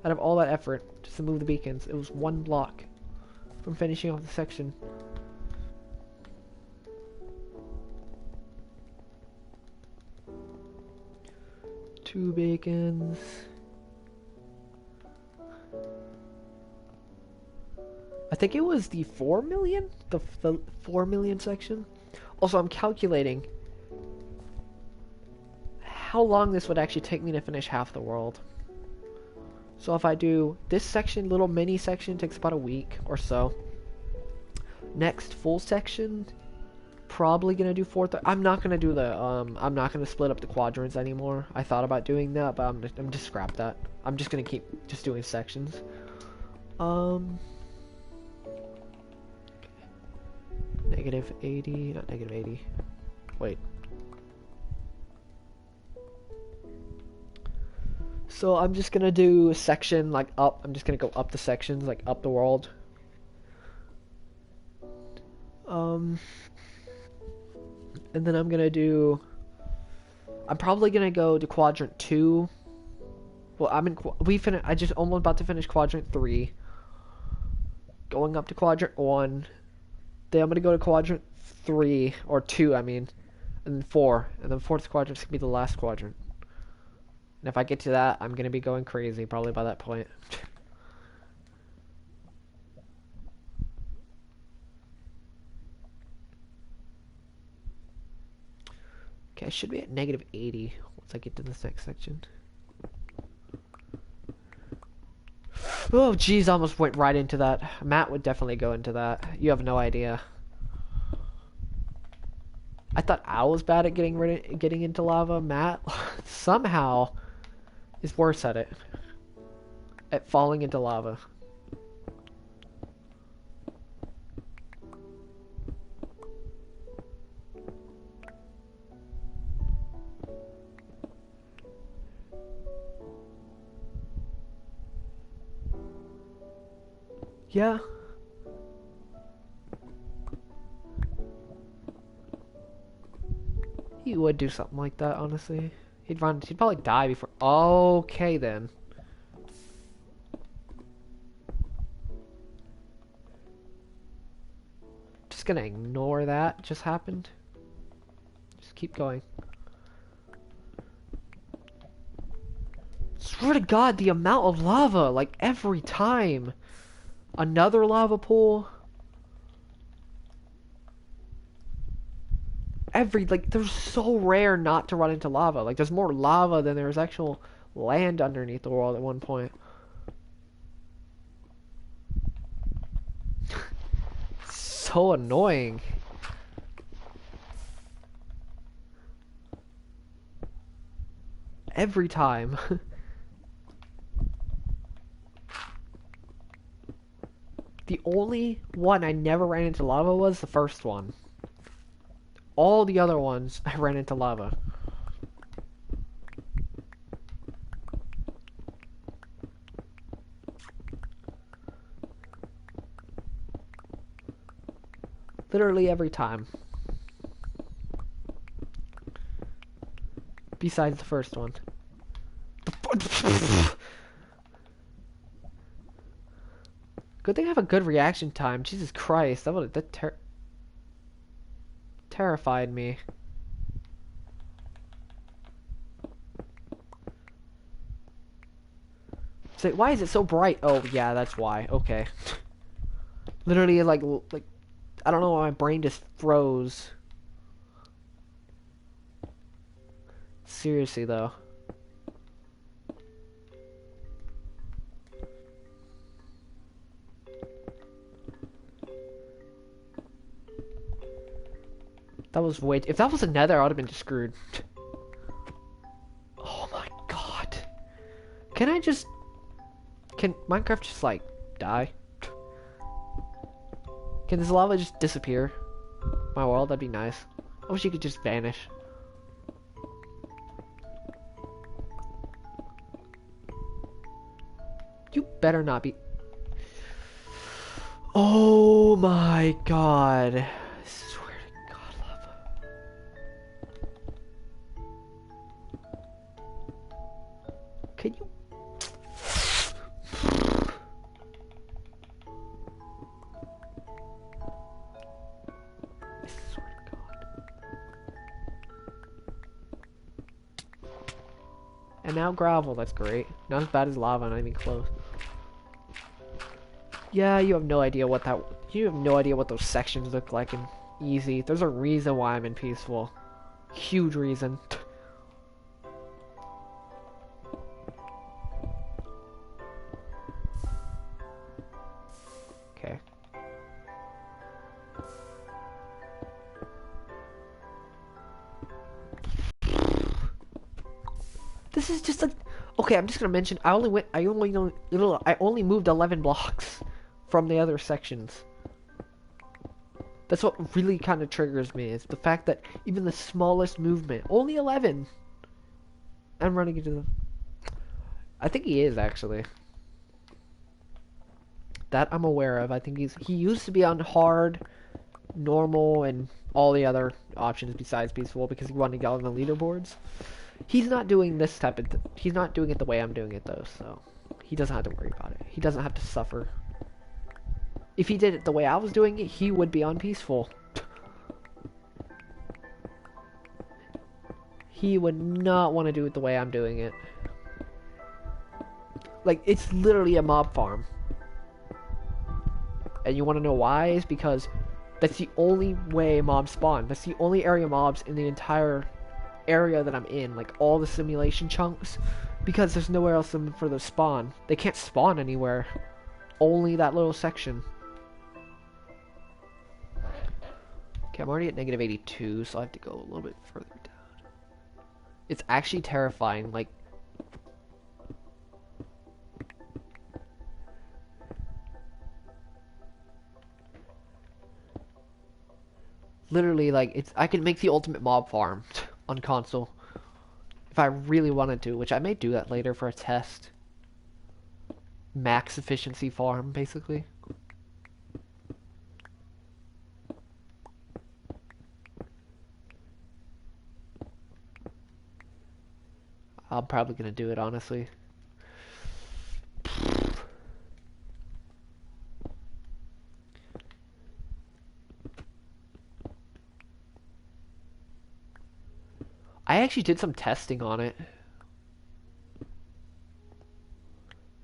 Out of all that effort just to move the beacons, it was one block from finishing off the section. Two beacons. I think it was the 4 million? The 4 million section? Also, I'm calculating how long this would actually take me to finish half the world. So if I do this section, little mini section, takes about a week or so. Next full section, probably gonna do I'm not gonna do the I'm not gonna split up the quadrants anymore. I thought about doing that, but I'm just scrap that. I'm just gonna keep just doing sections. Negative 80, not negative 80. Wait. So I'm just gonna do a section like up. I'm just gonna go up the sections, like up the world. And then I'm probably gonna go to quadrant 2. Well, I just almost about to finish quadrant 3. Going up to quadrant 1. Then I'm gonna go to quadrant 3 or 2, I mean, and then 4, and then fourth quadrant's gonna be the last quadrant. And if I get to that, I'm gonna be going crazy probably by that point. Okay, I should be at negative 80 once I get to this next section. Oh, jeez, I almost went right into that. Matt would definitely go into that. You have no idea. I thought I was bad at getting into lava. Matt somehow is worse at it. At falling into lava. Yeah. He would do something like that, honestly. He'd probably die before. Okay, then. Just gonna ignore that just happened. Just keep going. Swear to God, the amount of lava, like every time. Another lava pool. They're so rare not to run into lava. Like, there's more lava than there's actual land underneath the world at one point. So annoying. Every time. The only one I never ran into lava was the first one. All the other ones, I ran into lava. Literally every time. Besides the first one. Good thing I have a good reaction time. Jesus Christ, that terrified me. So why is it so bright? Oh yeah, that's why. Okay. Literally, like I don't know why my brain just froze. Seriously though. That was way. If that was a nether, I would have been screwed. Oh my god. Can I just? Can Minecraft just like die? Can this lava just disappear? My world, that'd be nice. I wish you could just vanish. You better not be. Oh my god. I swear to God, lava. Can you? I swear to God. And now gravel, that's great. Not as bad as lava, not even close. Yeah, you have no idea what that. You have no idea what those sections look like in easy. There's a reason why I'm in peaceful. Huge reason. Okay. This is just like. Okay, I'm just gonna mention. I only moved 11 blocks from the other sections. That's what really kind of triggers me, is the fact that even the smallest movement, only 11. I'm running into the. I think he is actually. That I'm aware of. I think he used to be on hard, normal, and all the other options besides peaceful because he wanted to get on the leaderboards. He's not doing this type of. He's not doing it the way I'm doing it though, so he doesn't have to worry about it. He doesn't have to suffer. If he did it the way I was doing it, he would be on peaceful. He would not want to do it the way I'm doing it. Like, it's literally a mob farm. And you want to know why? Is because that's the only way mobs spawn. That's the only area mobs in the entire area that I'm in. Like, all the simulation chunks. Because there's nowhere else for them to spawn. They can't spawn anywhere. Only that little section. Okay, I'm already at negative 82, so I have to go a little bit further down. It's actually terrifying, like... Literally, like, I could make the ultimate mob farm on console. If I really wanted to, which I may do that later for a test. Max efficiency farm, basically. I'm probably gonna do it, honestly. I actually did some testing on it.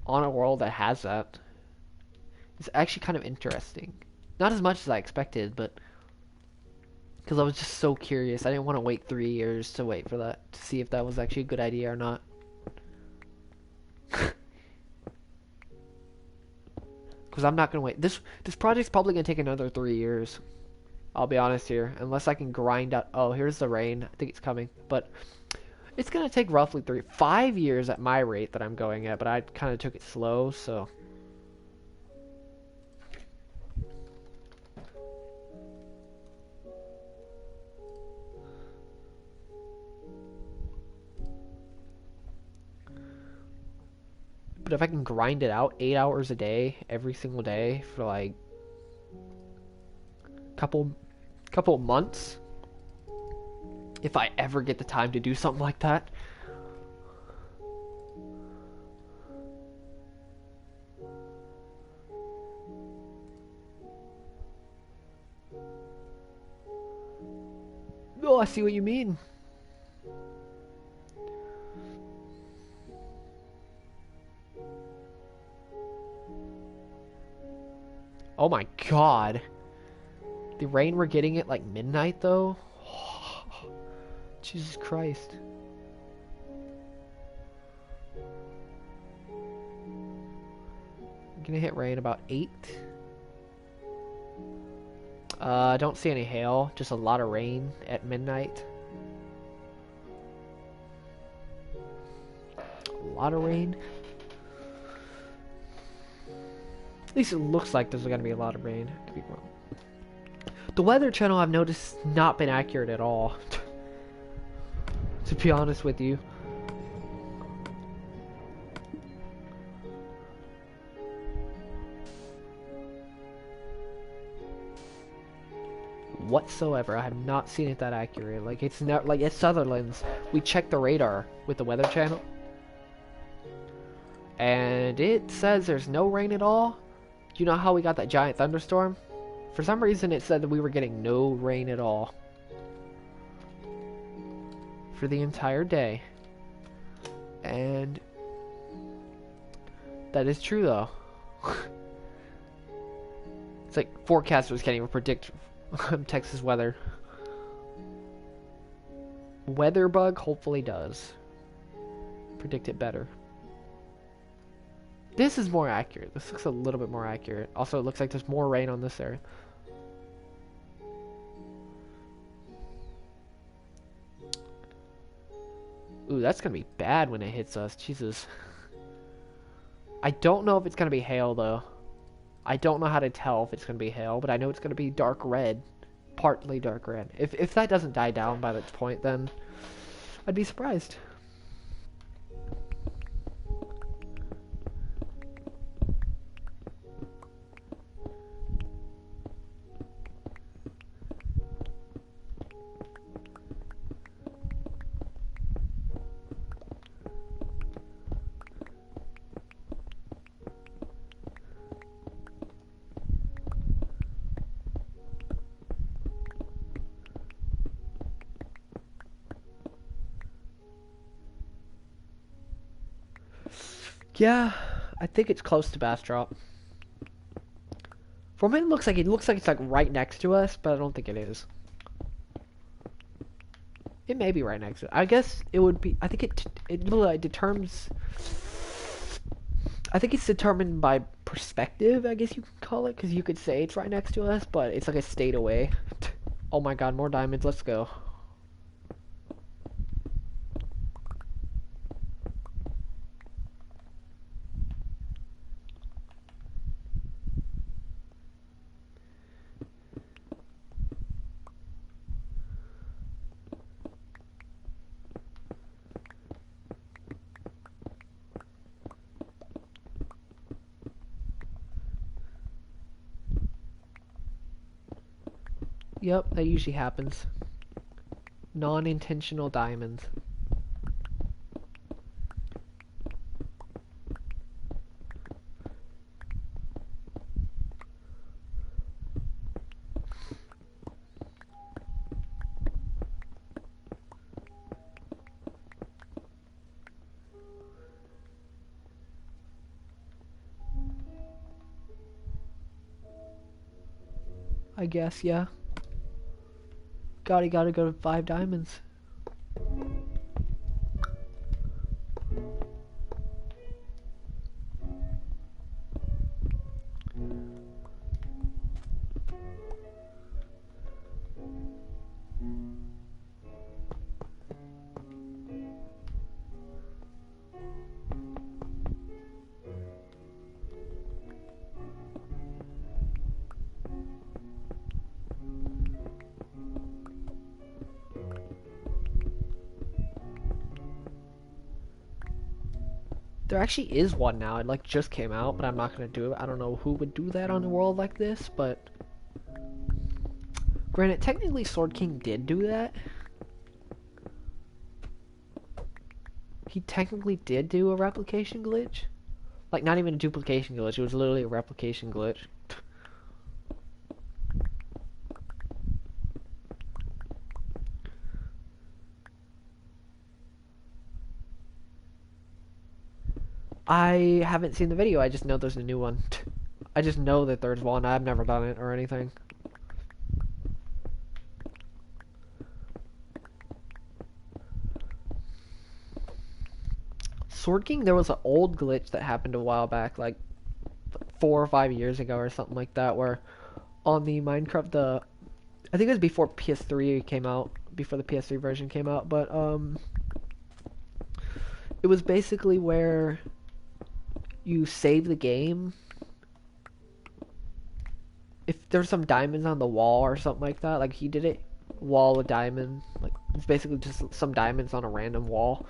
On a world that has that. It's actually kind of interesting. Not as much as I expected, but... Because I was just so curious. I didn't want to wait 3 years to wait for that. To see if that was actually a good idea or not. Because I'm not going to wait. This project's probably going to take another 3 years. I'll be honest here. Unless I can grind out... Oh, here's the rain. I think it's coming. But it's going to take roughly 5 years at my rate that I'm going at. But I kind of took it slow, so... But if I can grind it out 8 hours a day, every single day, for like... couple months, if I ever get the time to do something like that. Oh, I see what you mean. Oh my god. The rain we're getting at like midnight though? Jesus Christ. I'm gonna hit rain about 8. I don't see any hail, just a lot of rain at midnight. A lot of rain. At least it looks like there's gonna be a lot of rain. Could be wrong. The Weather Channel, I've noticed, not been accurate at all. To be honest with you. Whatsoever. I have not seen it that accurate. Like it's not like at Sutherland's. We checked the radar with the Weather Channel, and it says there's no rain at all. You know how we got that giant thunderstorm? For some reason, it said that we were getting no rain at all for the entire day, and that is true though. It's like forecasters can't even predict Texas weather. Weatherbug hopefully does predict it better. This is more accurate. This looks a little bit more accurate. Also, it looks like there's more rain on this area. Ooh, that's gonna be bad when it hits us. Jesus. I don't know if it's gonna be hail though. I don't know how to tell if it's gonna be hail, but I know it's gonna be dark red. Partly dark red. If that doesn't die down by that point, then I'd be surprised. Yeah, I think it's close to Bastrop. For me, it looks like it's like right next to us, but I don't think it is. It may be right next to it. I guess it would be. I think it determines. I think it's determined by perspective, I guess you could call it, because you could say it's right next to us, but it's like a state away. Oh my god, more diamonds. Let's go. Yep, that usually happens. Non-intentional diamonds. I guess, yeah. Gotta go to 5 diamonds. There actually is one now. It like just came out, but I'm not gonna do it. I don't know who would do that on a world like this, but granted, technically Sword King did do that. He technically did do a replication glitch. Like not even a duplication glitch, it was literally a replication glitch. I haven't seen the video, I just know there's a new one. I just know that there's one. I've never done it or anything. Sword King, there was an old glitch that happened a while back, like 4 or 5 years ago or something like that, where on the Minecraft, I think it was before PS3 came out, before the PS3 version came out, but it was basically where you save the game. If there's some diamonds on the wall or something like that, like he did it, wall of diamond, like it's basically just some diamonds on a random wall.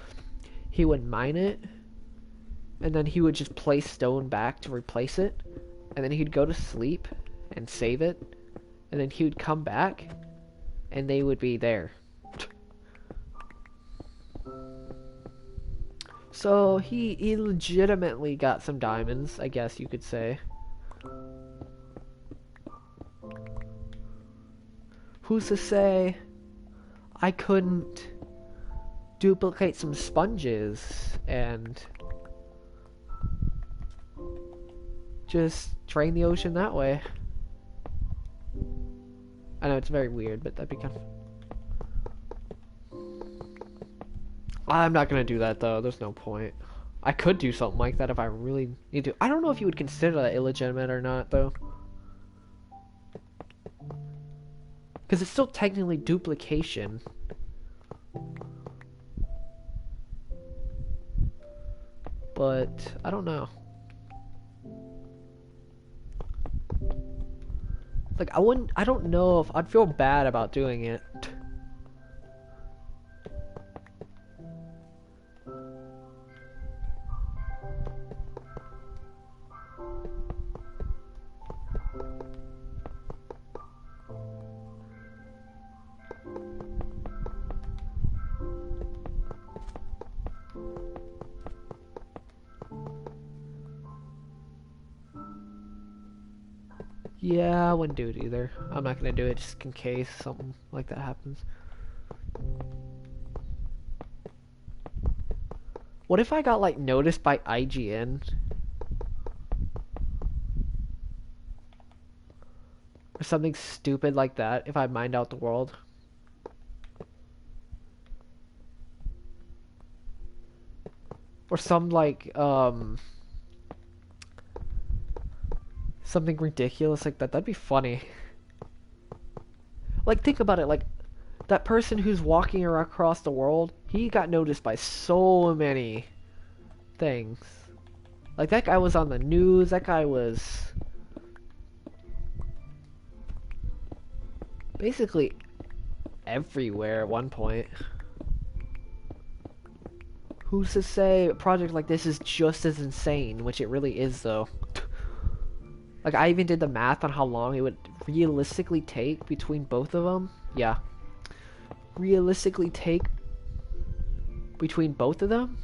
He would mine it, and then he would just place stone back to replace it, and then he'd go to sleep and save it, and then he would come back, and they would be there. So he legitimately got some diamonds, I guess you could say. Who's to say I couldn't duplicate some sponges and just drain the ocean that way? I know it's very weird, but that'd be kind of... I'm not gonna do that though, there's no point. I could do something like that if I really need to. I don't know if you would consider that illegitimate or not though. Because it's still technically duplication. But I don't know. Like I don't know if I'd feel bad about doing it. Yeah, I wouldn't do it either. I'm not gonna do it just in case something like that happens. What if I got like noticed by IGN? Or something stupid like that if I mined out the world? Or some like something ridiculous like that. That'd be funny. Like think about it, like that person who's walking across the world, he got noticed by so many things. Like that guy was on the news, that guy was basically everywhere at one point. Who's to say a project like this is just as insane, which it really is though. Like I even did the math on how long it would realistically take between both of them. Yeah. Realistically take between both of them.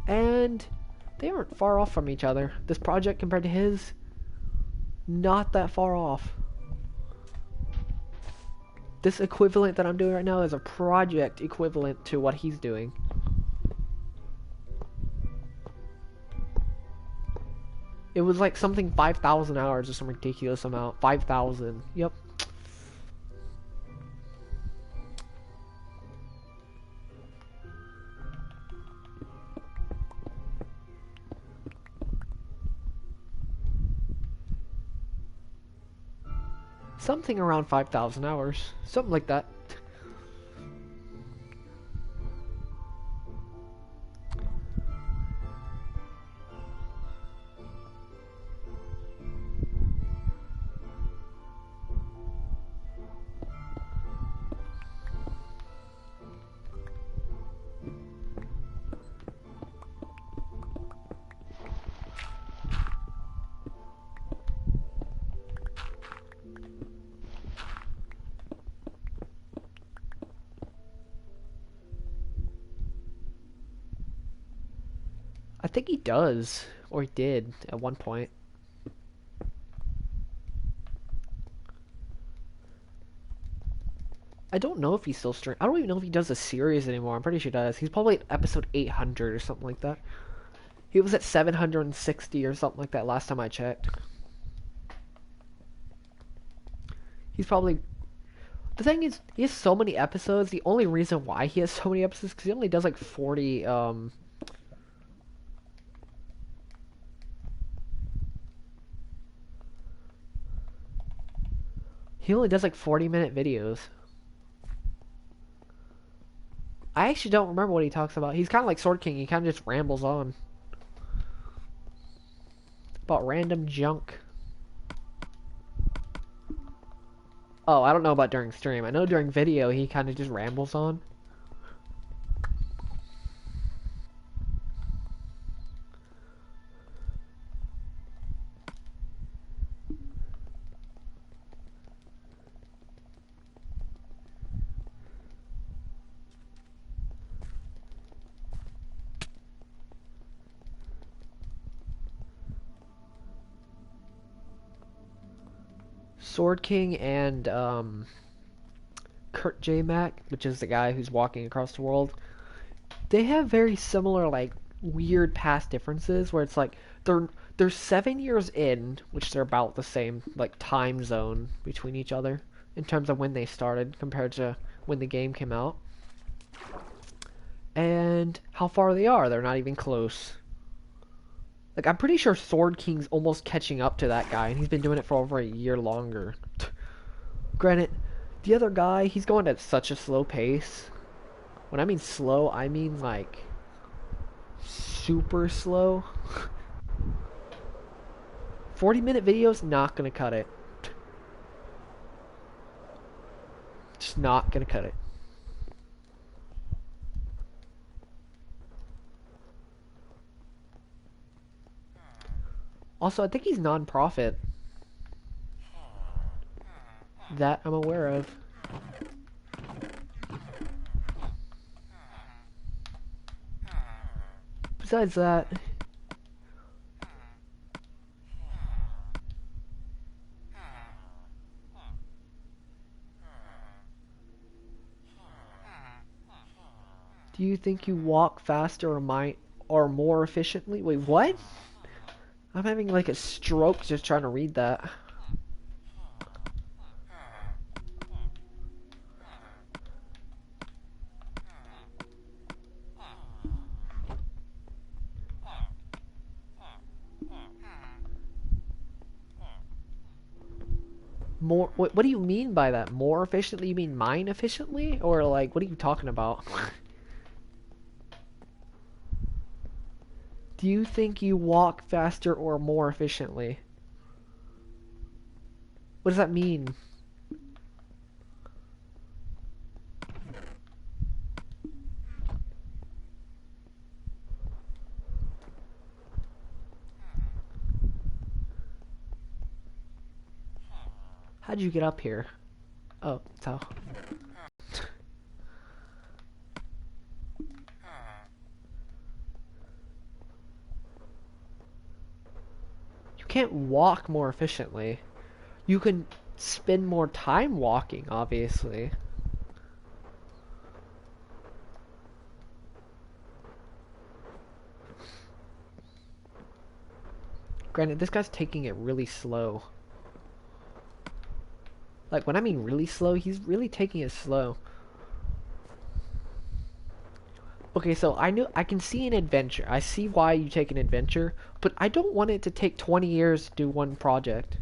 And they aren't far off from each other. This project compared to his, not that far off. This equivalent that I'm doing right now is a project equivalent to what he's doing. It was like something 5,000 hours or some ridiculous amount. 5,000. Yep. Something around 5,000 hours. Something like that. I think he does, or he did at one point. I don't know if he's still streaming. I don't even know if he does a series anymore. I'm pretty sure he does. He's probably at episode 800 or something like that. He was at 760 or something like that last time I checked. He's probably... The thing is, he has so many episodes. The only reason why he has so many episodes is because he only does like 40, He only does like 40-minute videos. I actually don't remember what he talks about. He's kind of like Sword King. He kind of just rambles on. About random junk. Oh, I don't know about during stream. I know during video he kind of just rambles on. Sword King and Kurt J. Mac, which is the guy who's walking across the world, they have very similar, like, weird past differences where it's like they're 7 years in, which they're about the same, like, time zone between each other in terms of when they started compared to when the game came out. And how far they are, they're not even close. Like, I'm pretty sure Sword King's almost catching up to that guy, and he's been doing it for over a year longer. Granted, the other guy, he's going at such a slow pace. When I mean slow, I mean, like, super slow. 40-minute videos, not gonna cut it. Just not gonna cut it. Also, I think he's non-profit. That I'm aware of. Besides that... Do you think you walk faster or more efficiently? Wait, what? I'm having like a stroke just trying to read that. More, what do you mean by that? More efficiently? You mean mine efficiently? Or like, what are you talking about? Do you think you walk faster or more efficiently? What does that mean? How'd you get up here? Oh, that's how. You can't walk more efficiently. You can spend more time walking, obviously. Granted, this guy's taking it really slow. Like, when I mean really slow, he's really taking it slow. Okay, so I can see an adventure. I see why you take an adventure, but I don't want it to take 20 years to do one project.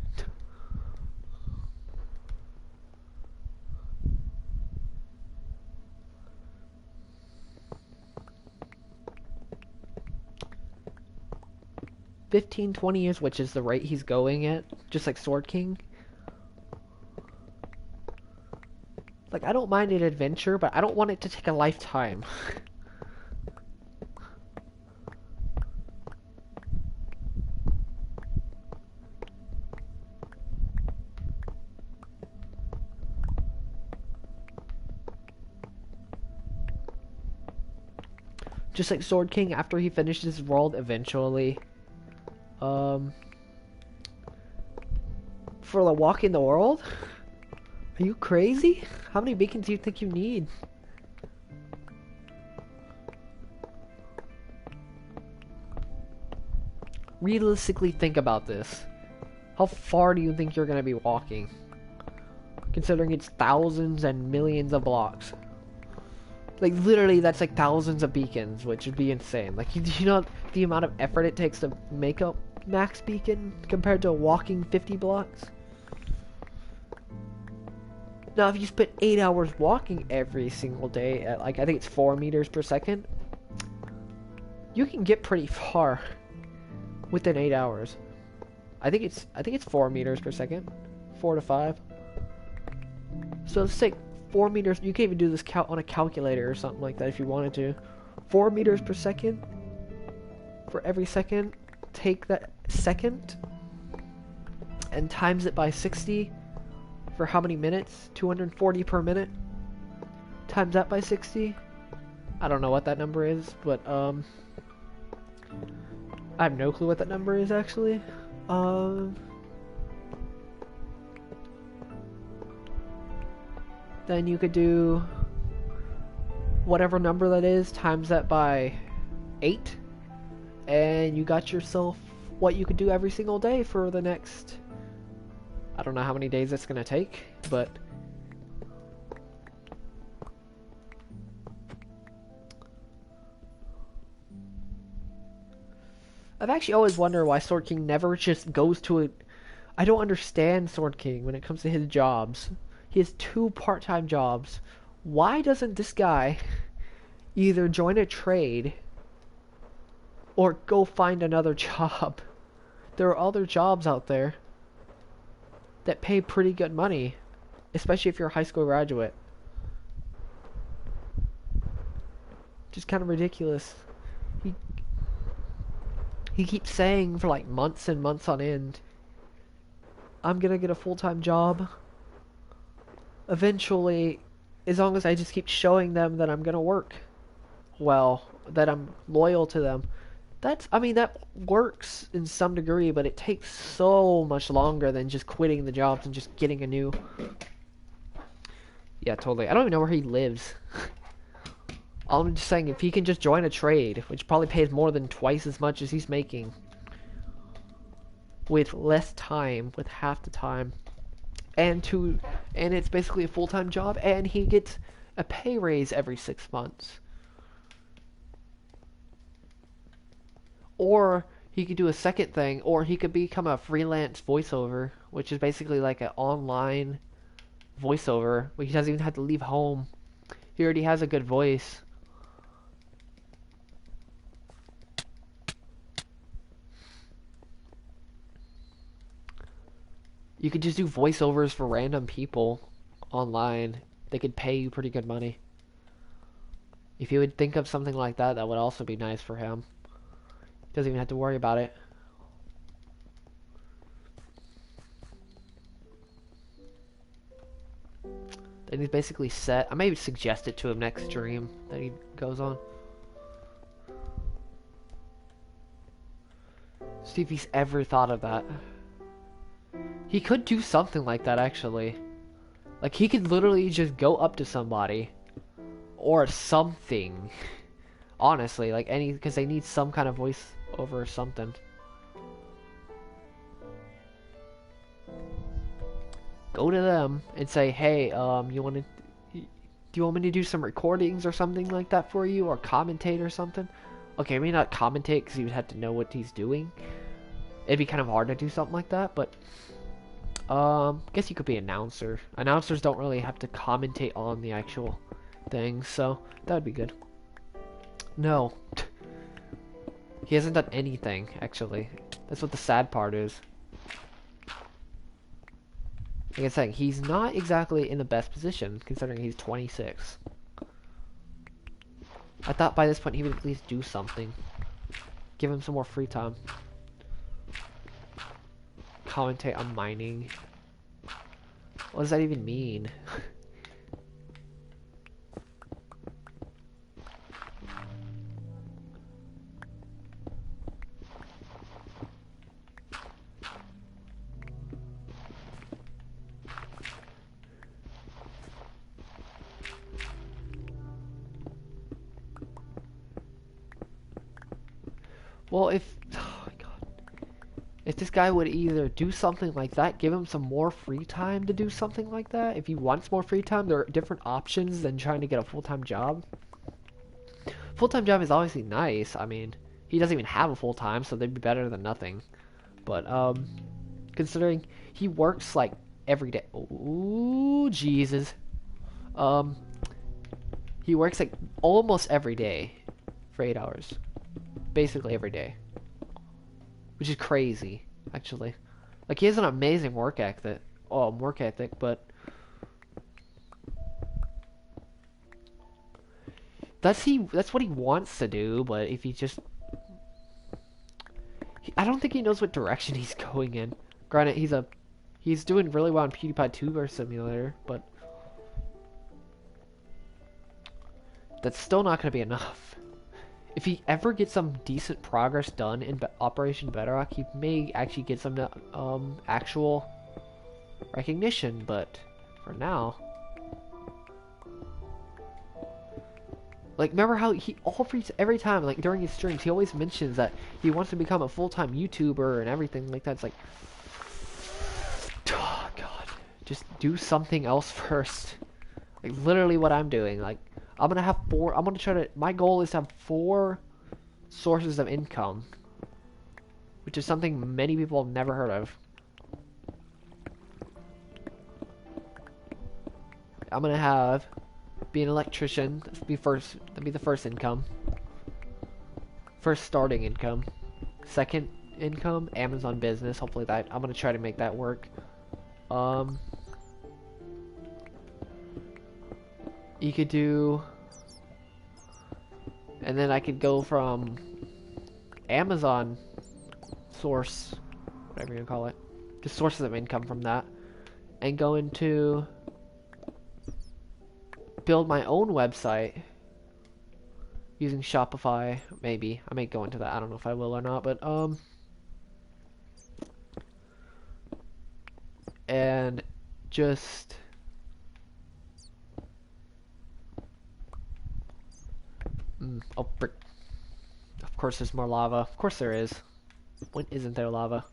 $15-20 years, which is the rate he's going at, just like Sword King. Like, I don't mind an adventure, but I don't want it to take a lifetime. Just like Sword King, after he finishes his world, eventually, for the walk in the world? Are you crazy? How many beacons do you think you need? realistically think about this. How far do you think you're gonna be walking? Considering it's thousands and millions of blocks. Like, literally, that's like thousands of beacons, which would be insane. Like, you know the amount of effort it takes to make a max beacon compared to walking 50 blocks? Now, if you spend 8 hours walking every single day at, like, I think it's 4 meters per second, you can get pretty far within 8 hours. I think it's 4 meters per second. 4 to 5. So let's take 4 meters. You can even do this on a calculator or something like that if you wanted to. 4 meters per second. For every second, take that second and times it by 60 for how many minutes? 240 per minute. Times that by 60. I don't know what that number is, but I have no clue what that number is actually. Then you could do whatever number that is, times that by 8, and you got yourself what you could do every single day for the next, I don't know how many days it's gonna take, but I've actually always wondered why Sword King never just goes to it. I don't understand Sword King when it comes to his jobs. He has 2 part-time jobs. Why doesn't this guy either join a trade or go find another job? There are other jobs out there that pay pretty good money, especially if you're a high school graduate. Just kind of ridiculous. He keeps saying for like months and months on end, I'm gonna get a full-time job. Eventually, as long as I just keep showing them that I'm gonna work well, that I'm loyal to them. I mean, that works in some degree, but it takes so much longer than just quitting the jobs and just getting a new... Yeah, totally. I don't even know where he lives. I'm just saying, if he can just join a trade, which probably pays more than twice as much as he's making, with less time, with half the time, and it's basically a full-time job, and he gets a pay raise every 6 months. Or he could do a second thing, or he could become a freelance voiceover, which is basically like an online voiceover, where he doesn't even have to leave home. He already has a good voice. You could just do voiceovers for random people online. They could pay you pretty good money. If you would think of something like that, that would also be nice for him. He doesn't even have to worry about it. Then he's basically set. I may suggest it to him next stream that he goes on. See if he's ever thought of that. He could do something like that, actually. Like, he could literally just go up to somebody. Or something. Honestly, like because they need some kind of voice over something. Go to them and say, hey, do you want me to do some recordings or something like that for you? Or commentate or something? Okay, maybe not commentate because you would have to know what he's doing. It'd be kind of hard to do something like that, but... guess you could be an announcer. Announcers don't really have to commentate on the actual thing, so that would be good. No. He hasn't done anything, actually. That's what the sad part is. Like I'm saying, he's not exactly in the best position, considering he's 26. I thought by this point he would at least do something. Give him some more free time. Commentate on mining. What does that even mean? Well, oh my god. If this guy would either do something like that, give him some more free time to do something like that. If he wants more free time, there are different options than trying to get a full-time job. Full-time job is obviously nice. I mean, he doesn't even have a full-time, so they'd be better than nothing. But, considering he works, like, every day. Ooh, Jesus. He works, like, almost every day for 8 hours. Basically every day. Which is crazy, actually. Like, he has an amazing work ethic. Oh, work ethic, but that's what he wants to do. But if he just, I don't think he knows what direction he's going in. Granted, he's doing really well on PewDiePie Tuber Simulator, but that's still not going to be enough. If he ever gets some decent progress done in Operation Bedrock, he may actually get some actual recognition, but for now, like, remember how he every time, like, during his streams, he always mentions that he wants to become a full-time YouTuber and everything like that. It's like, oh god, just do something else first. Like, literally what I'm doing. Like, I'm gonna try to, my goal is to have 4 sources of income, which is something many people have never heard of. I'm gonna have, be an electrician, that'd be the first income. First starting income. Second income, Amazon business, hopefully I'm gonna try to make that work. You could do, and then I could go from Amazon source, whatever you call it, just sources of income from that, and go into build my own website using Shopify. Maybe I may go into that. I don't know if I will or not, but and just oh frick. Of course there's more lava. Of course there is. When isn't there lava?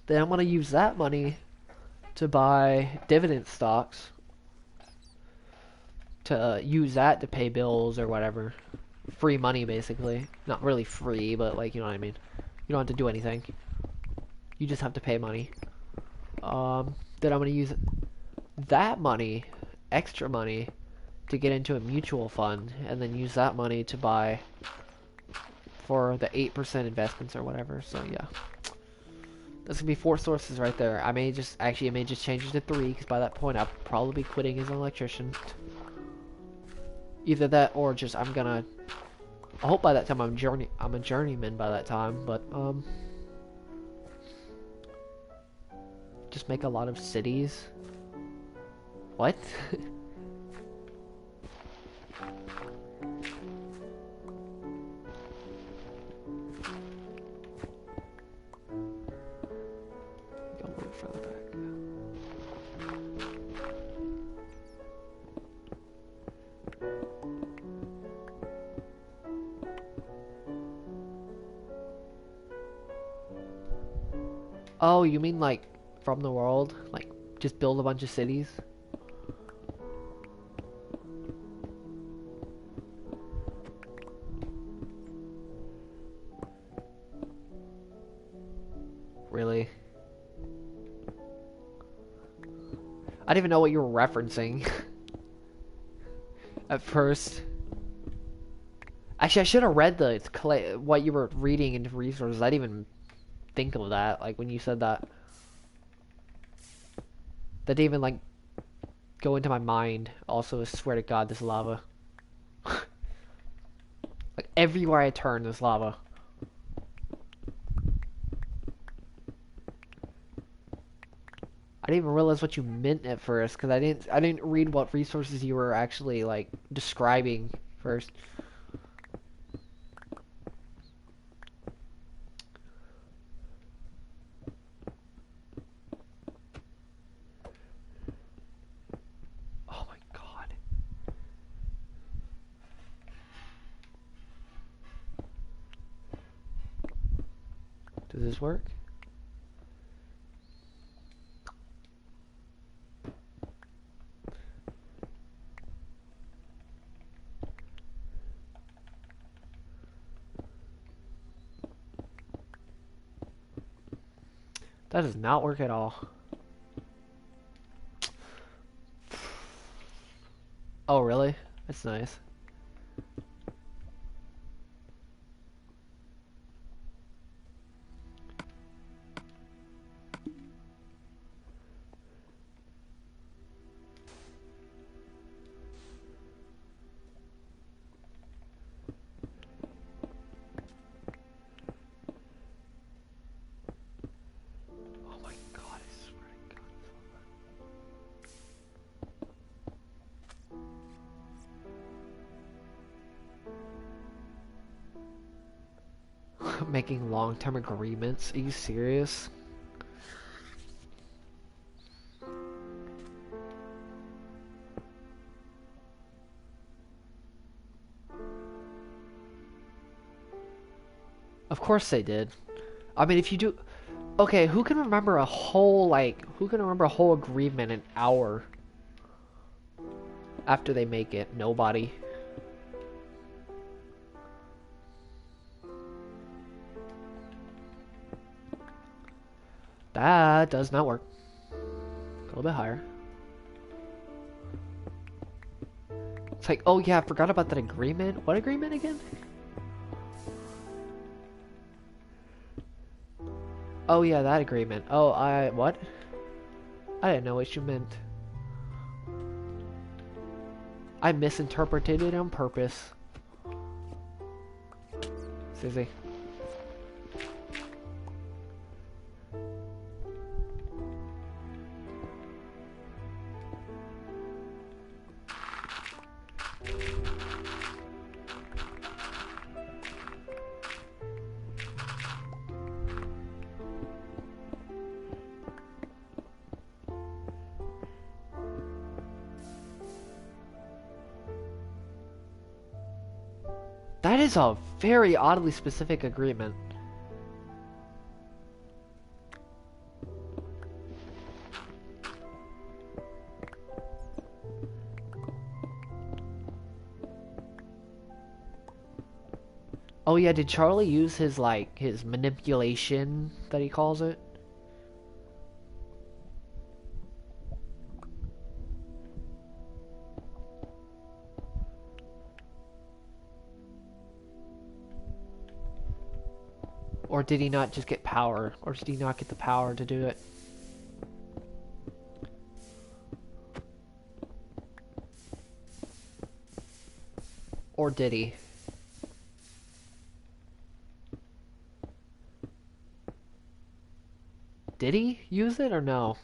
Then I'm gonna use that money to buy dividend stocks, to use that to pay bills or whatever. Free money, basically. Not really free, but, like, you know what I mean. You don't have to do anything. You just have to pay money. Then I'm gonna use that money, extra money, to get into a mutual fund, and then use that money to buy for the 8% investments or whatever. So yeah, that's gonna be 4 sources right there. I may just change it to 3, because by that point I'll probably be quitting as an electrician. Either that or just I hope by that time I'm a journeyman by that time, but just make a lot of cities. What? Go a little further back. Oh, you mean like from the world? Like just build a bunch of cities? Really? I didn't even know what you were referencing at first. Actually, I should have read what you were reading into resources. I didn't even think of that. Like when you said that, that didn't even like go into my mind. Also, I swear to God, this lava. Like everywhere I turn, there's lava. I didn't even realize what you meant at first, because I didn't read what resources you were actually like describing first. Does this work? That does not work at all. Oh, really? That's nice. Oh my god, I swear to God. Making long-term agreements? Are you serious? Of course they did. I mean, if you do... Okay, who can remember a whole, like... Who can remember a whole agreement an hour after they make it? Nobody. That does not work. A little bit higher. It's like, oh yeah, I forgot about that agreement. What agreement again? Oh yeah, that agreement. Oh, what? I didn't know what you meant. I misinterpreted it on purpose. Susie. That is a very oddly specific agreement. Oh yeah, did Charlie use his, like, his manipulation that he calls it? Or did he not just get power? Or did he not get the power to do it? Or did he? Did he use it or no?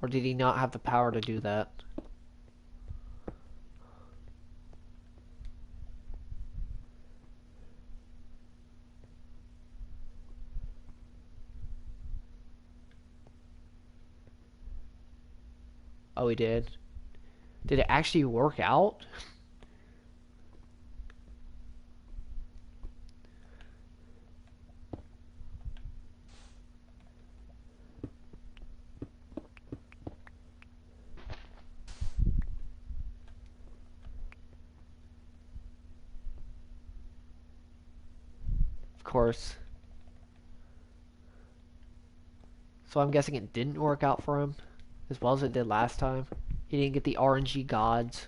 Or did he not have the power to do that? Oh, he did. Did it actually work out? Of course. So I'm guessing it didn't work out for him as well as it did last time. He didn't get the RNG gods.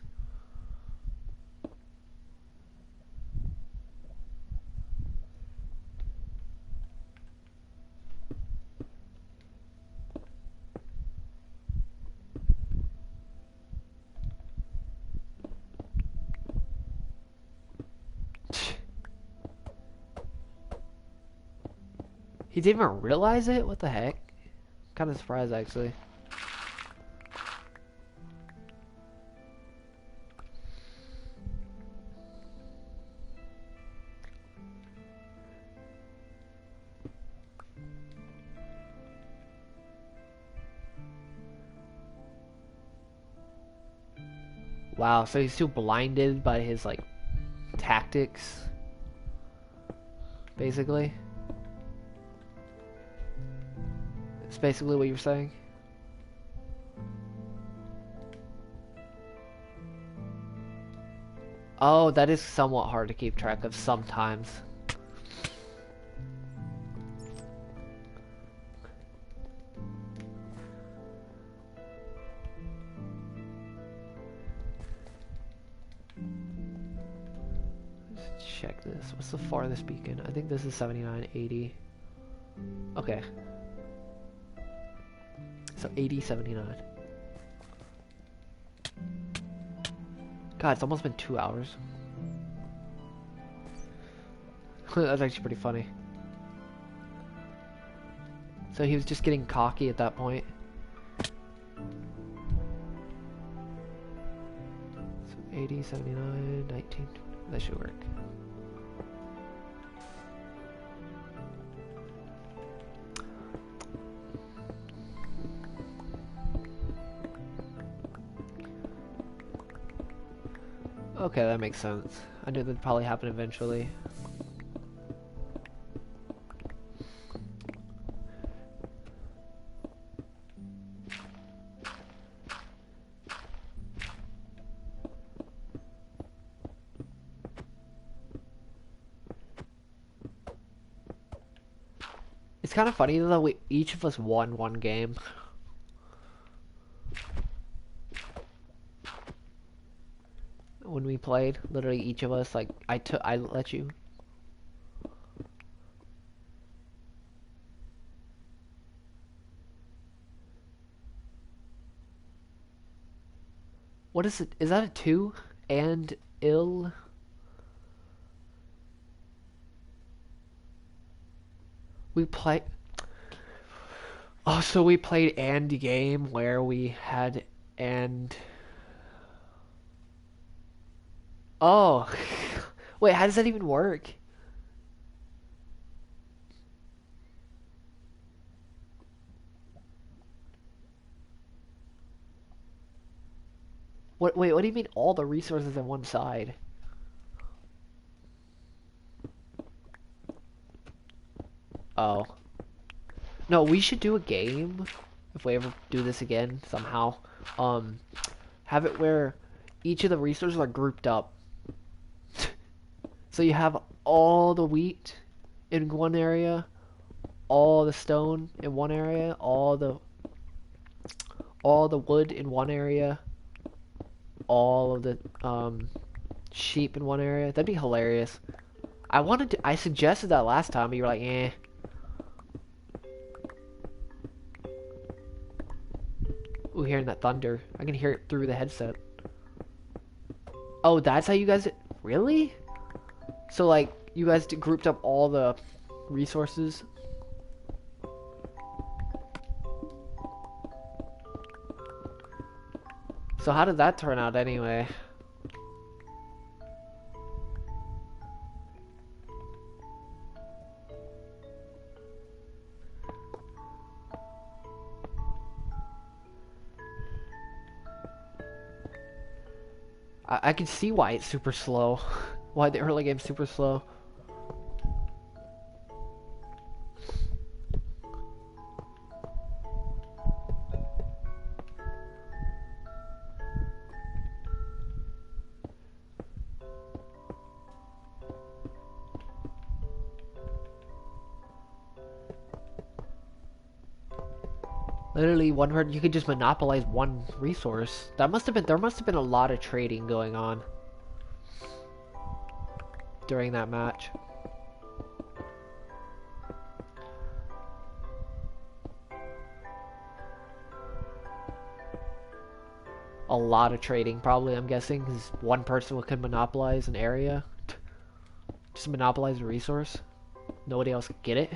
He didn't even realize it? What the heck? Kind of surprised actually. Wow, so he's too blinded by his, like, tactics. basically. It's basically what you're saying. Oh, that is somewhat hard to keep track of sometimes. Let's check this. What's the farthest beacon? I think this is 79, 80. Okay. So 80, 79. God, it's almost been 2 hours. That's actually pretty funny. So he was just getting cocky at that point. So 80, 79, 19, 20. That should work. Okay, that makes sense. I knew that'd probably happen eventually. It's kind of funny though, each of us won one game. When we played, literally each of us, like, I let you. What is it? Is that a 2? And ill? We play. Oh, so we played and game where we had and. Oh. Wait, how does that even work? Wait, what do you mean all the resources on one side? Oh. No, we should do a game if we ever do this again somehow. Have it where each of the resources are grouped up. So you have all the wheat in one area, all the stone in one area, all the wood in one area, all of the sheep in one area. That'd be hilarious. I suggested that last time, but you were like, eh. Ooh, hearing that thunder. I can hear it through the headset. Oh, that's how you guys... Really? So, like, you guys grouped up all the resources? So how did that turn out anyway? I can see why it's super slow. Why the early game's super slow. Literally, you could just monopolize one resource. There must have been a lot of trading going on during that match. A lot of trading, probably, I'm guessing, because one person could monopolize an area. Just monopolize a resource. Nobody else could get it.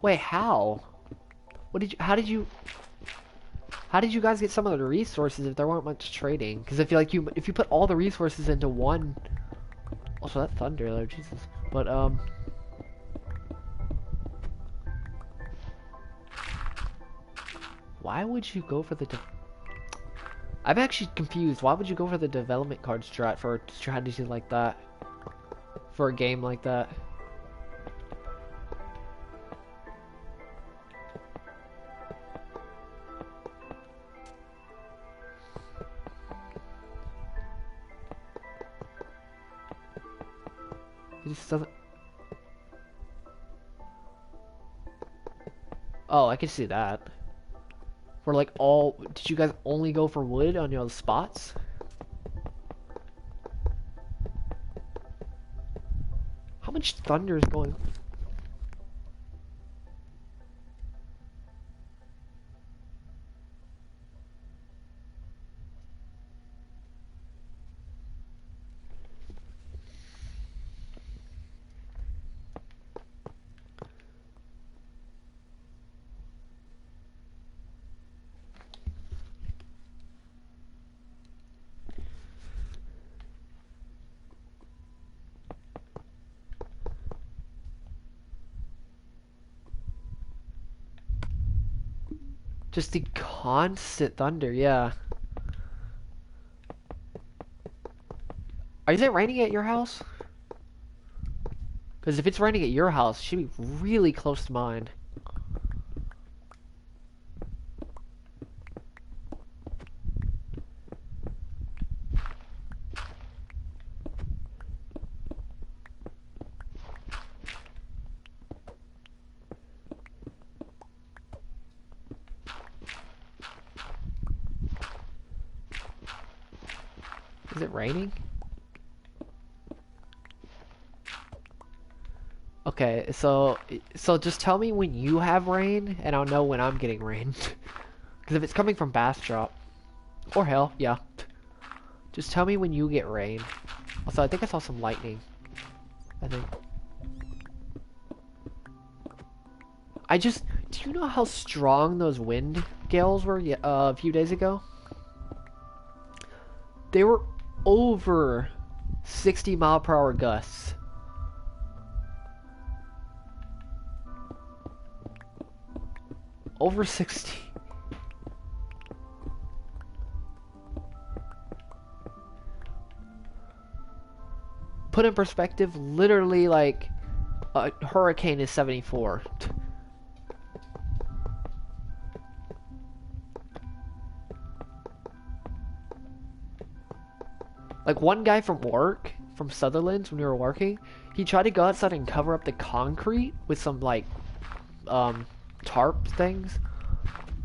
Wait, how? How How did you guys get some of the resources if there weren't much trading? Because I feel like if you put all the resources into one. Also, that thunder there, Jesus. But why would you go for the? I'm actually confused. Why would you go for the development card strat for a strategy like that? For a game like that? It just doesn't. Oh, I can see that. For like all. Did you guys only go for wood on your spots? How much thunder is going? Just the constant thunder, yeah. Is it raining at your house? Because if it's raining at your house, it should be really close to mine. Is it raining? Okay, so just tell me when you have rain, and I'll know when I'm getting rain. Because if it's coming from Bastrop, or hell, yeah. Just tell me when you get rain. Also, I think I saw some lightning. I think. Do you know how strong those wind gales were a few days ago? They were over 60-mile-per-hour gusts. Over 60. Put in perspective, literally like a hurricane is 74. Like one guy from work, from Sutherland's when we were working, he tried to go outside and cover up the concrete with some like tarp things.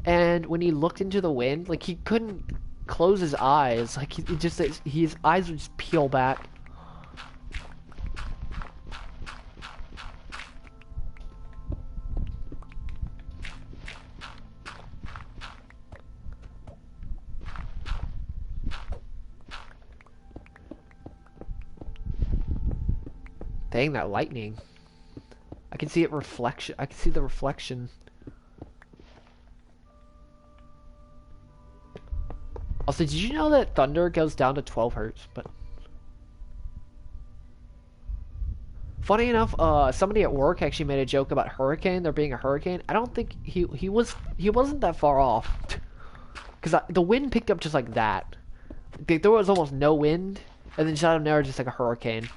And when he looked into the wind, like he couldn't close his eyes. Like his eyes would just peel back. Dang, that lightning. I can see it reflection. I can see the reflection. Also, did you know that thunder goes down to 12 hertz? But funny enough, somebody at work actually made a joke about hurricane. There being a hurricane. I don't think he wasn't that far off. Because the wind picked up just like that. There was almost no wind, and then just out of nowhere, just like a hurricane.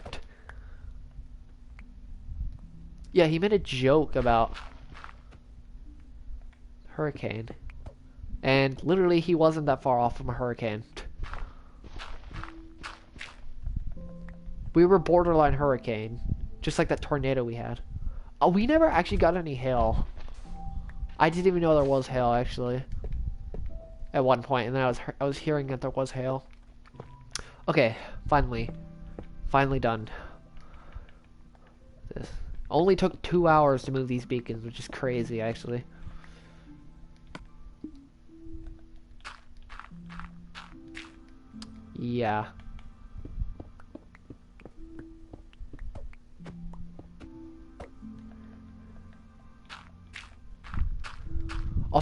Yeah, he made a joke about hurricane. And literally, he wasn't that far off from a hurricane. We were borderline hurricane. Just like that tornado we had. Oh, we never actually got any hail. I didn't even know there was hail, actually. At one point, and then I was hearing that there was hail. Okay, finally. Finally done. This only took 2 hours to move these beacons, which is crazy, actually. Yeah.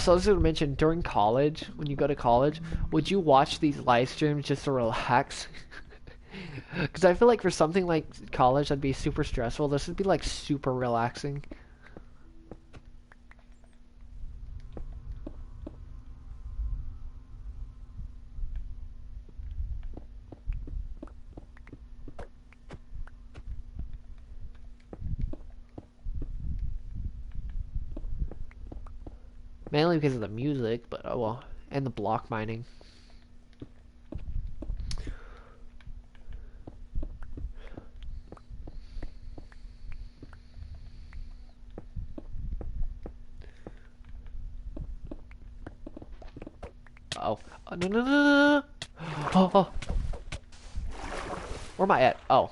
Also, I was going to mention, during college, when you go to college, would you watch these live streams just to relax? Because I feel like for something like college, that'd be super stressful. This would be like super relaxing. Mainly because of the music, but oh well. And the block mining. Oh. Oh, no, no, no, no, no. Oh, oh. Where am I at? Oh.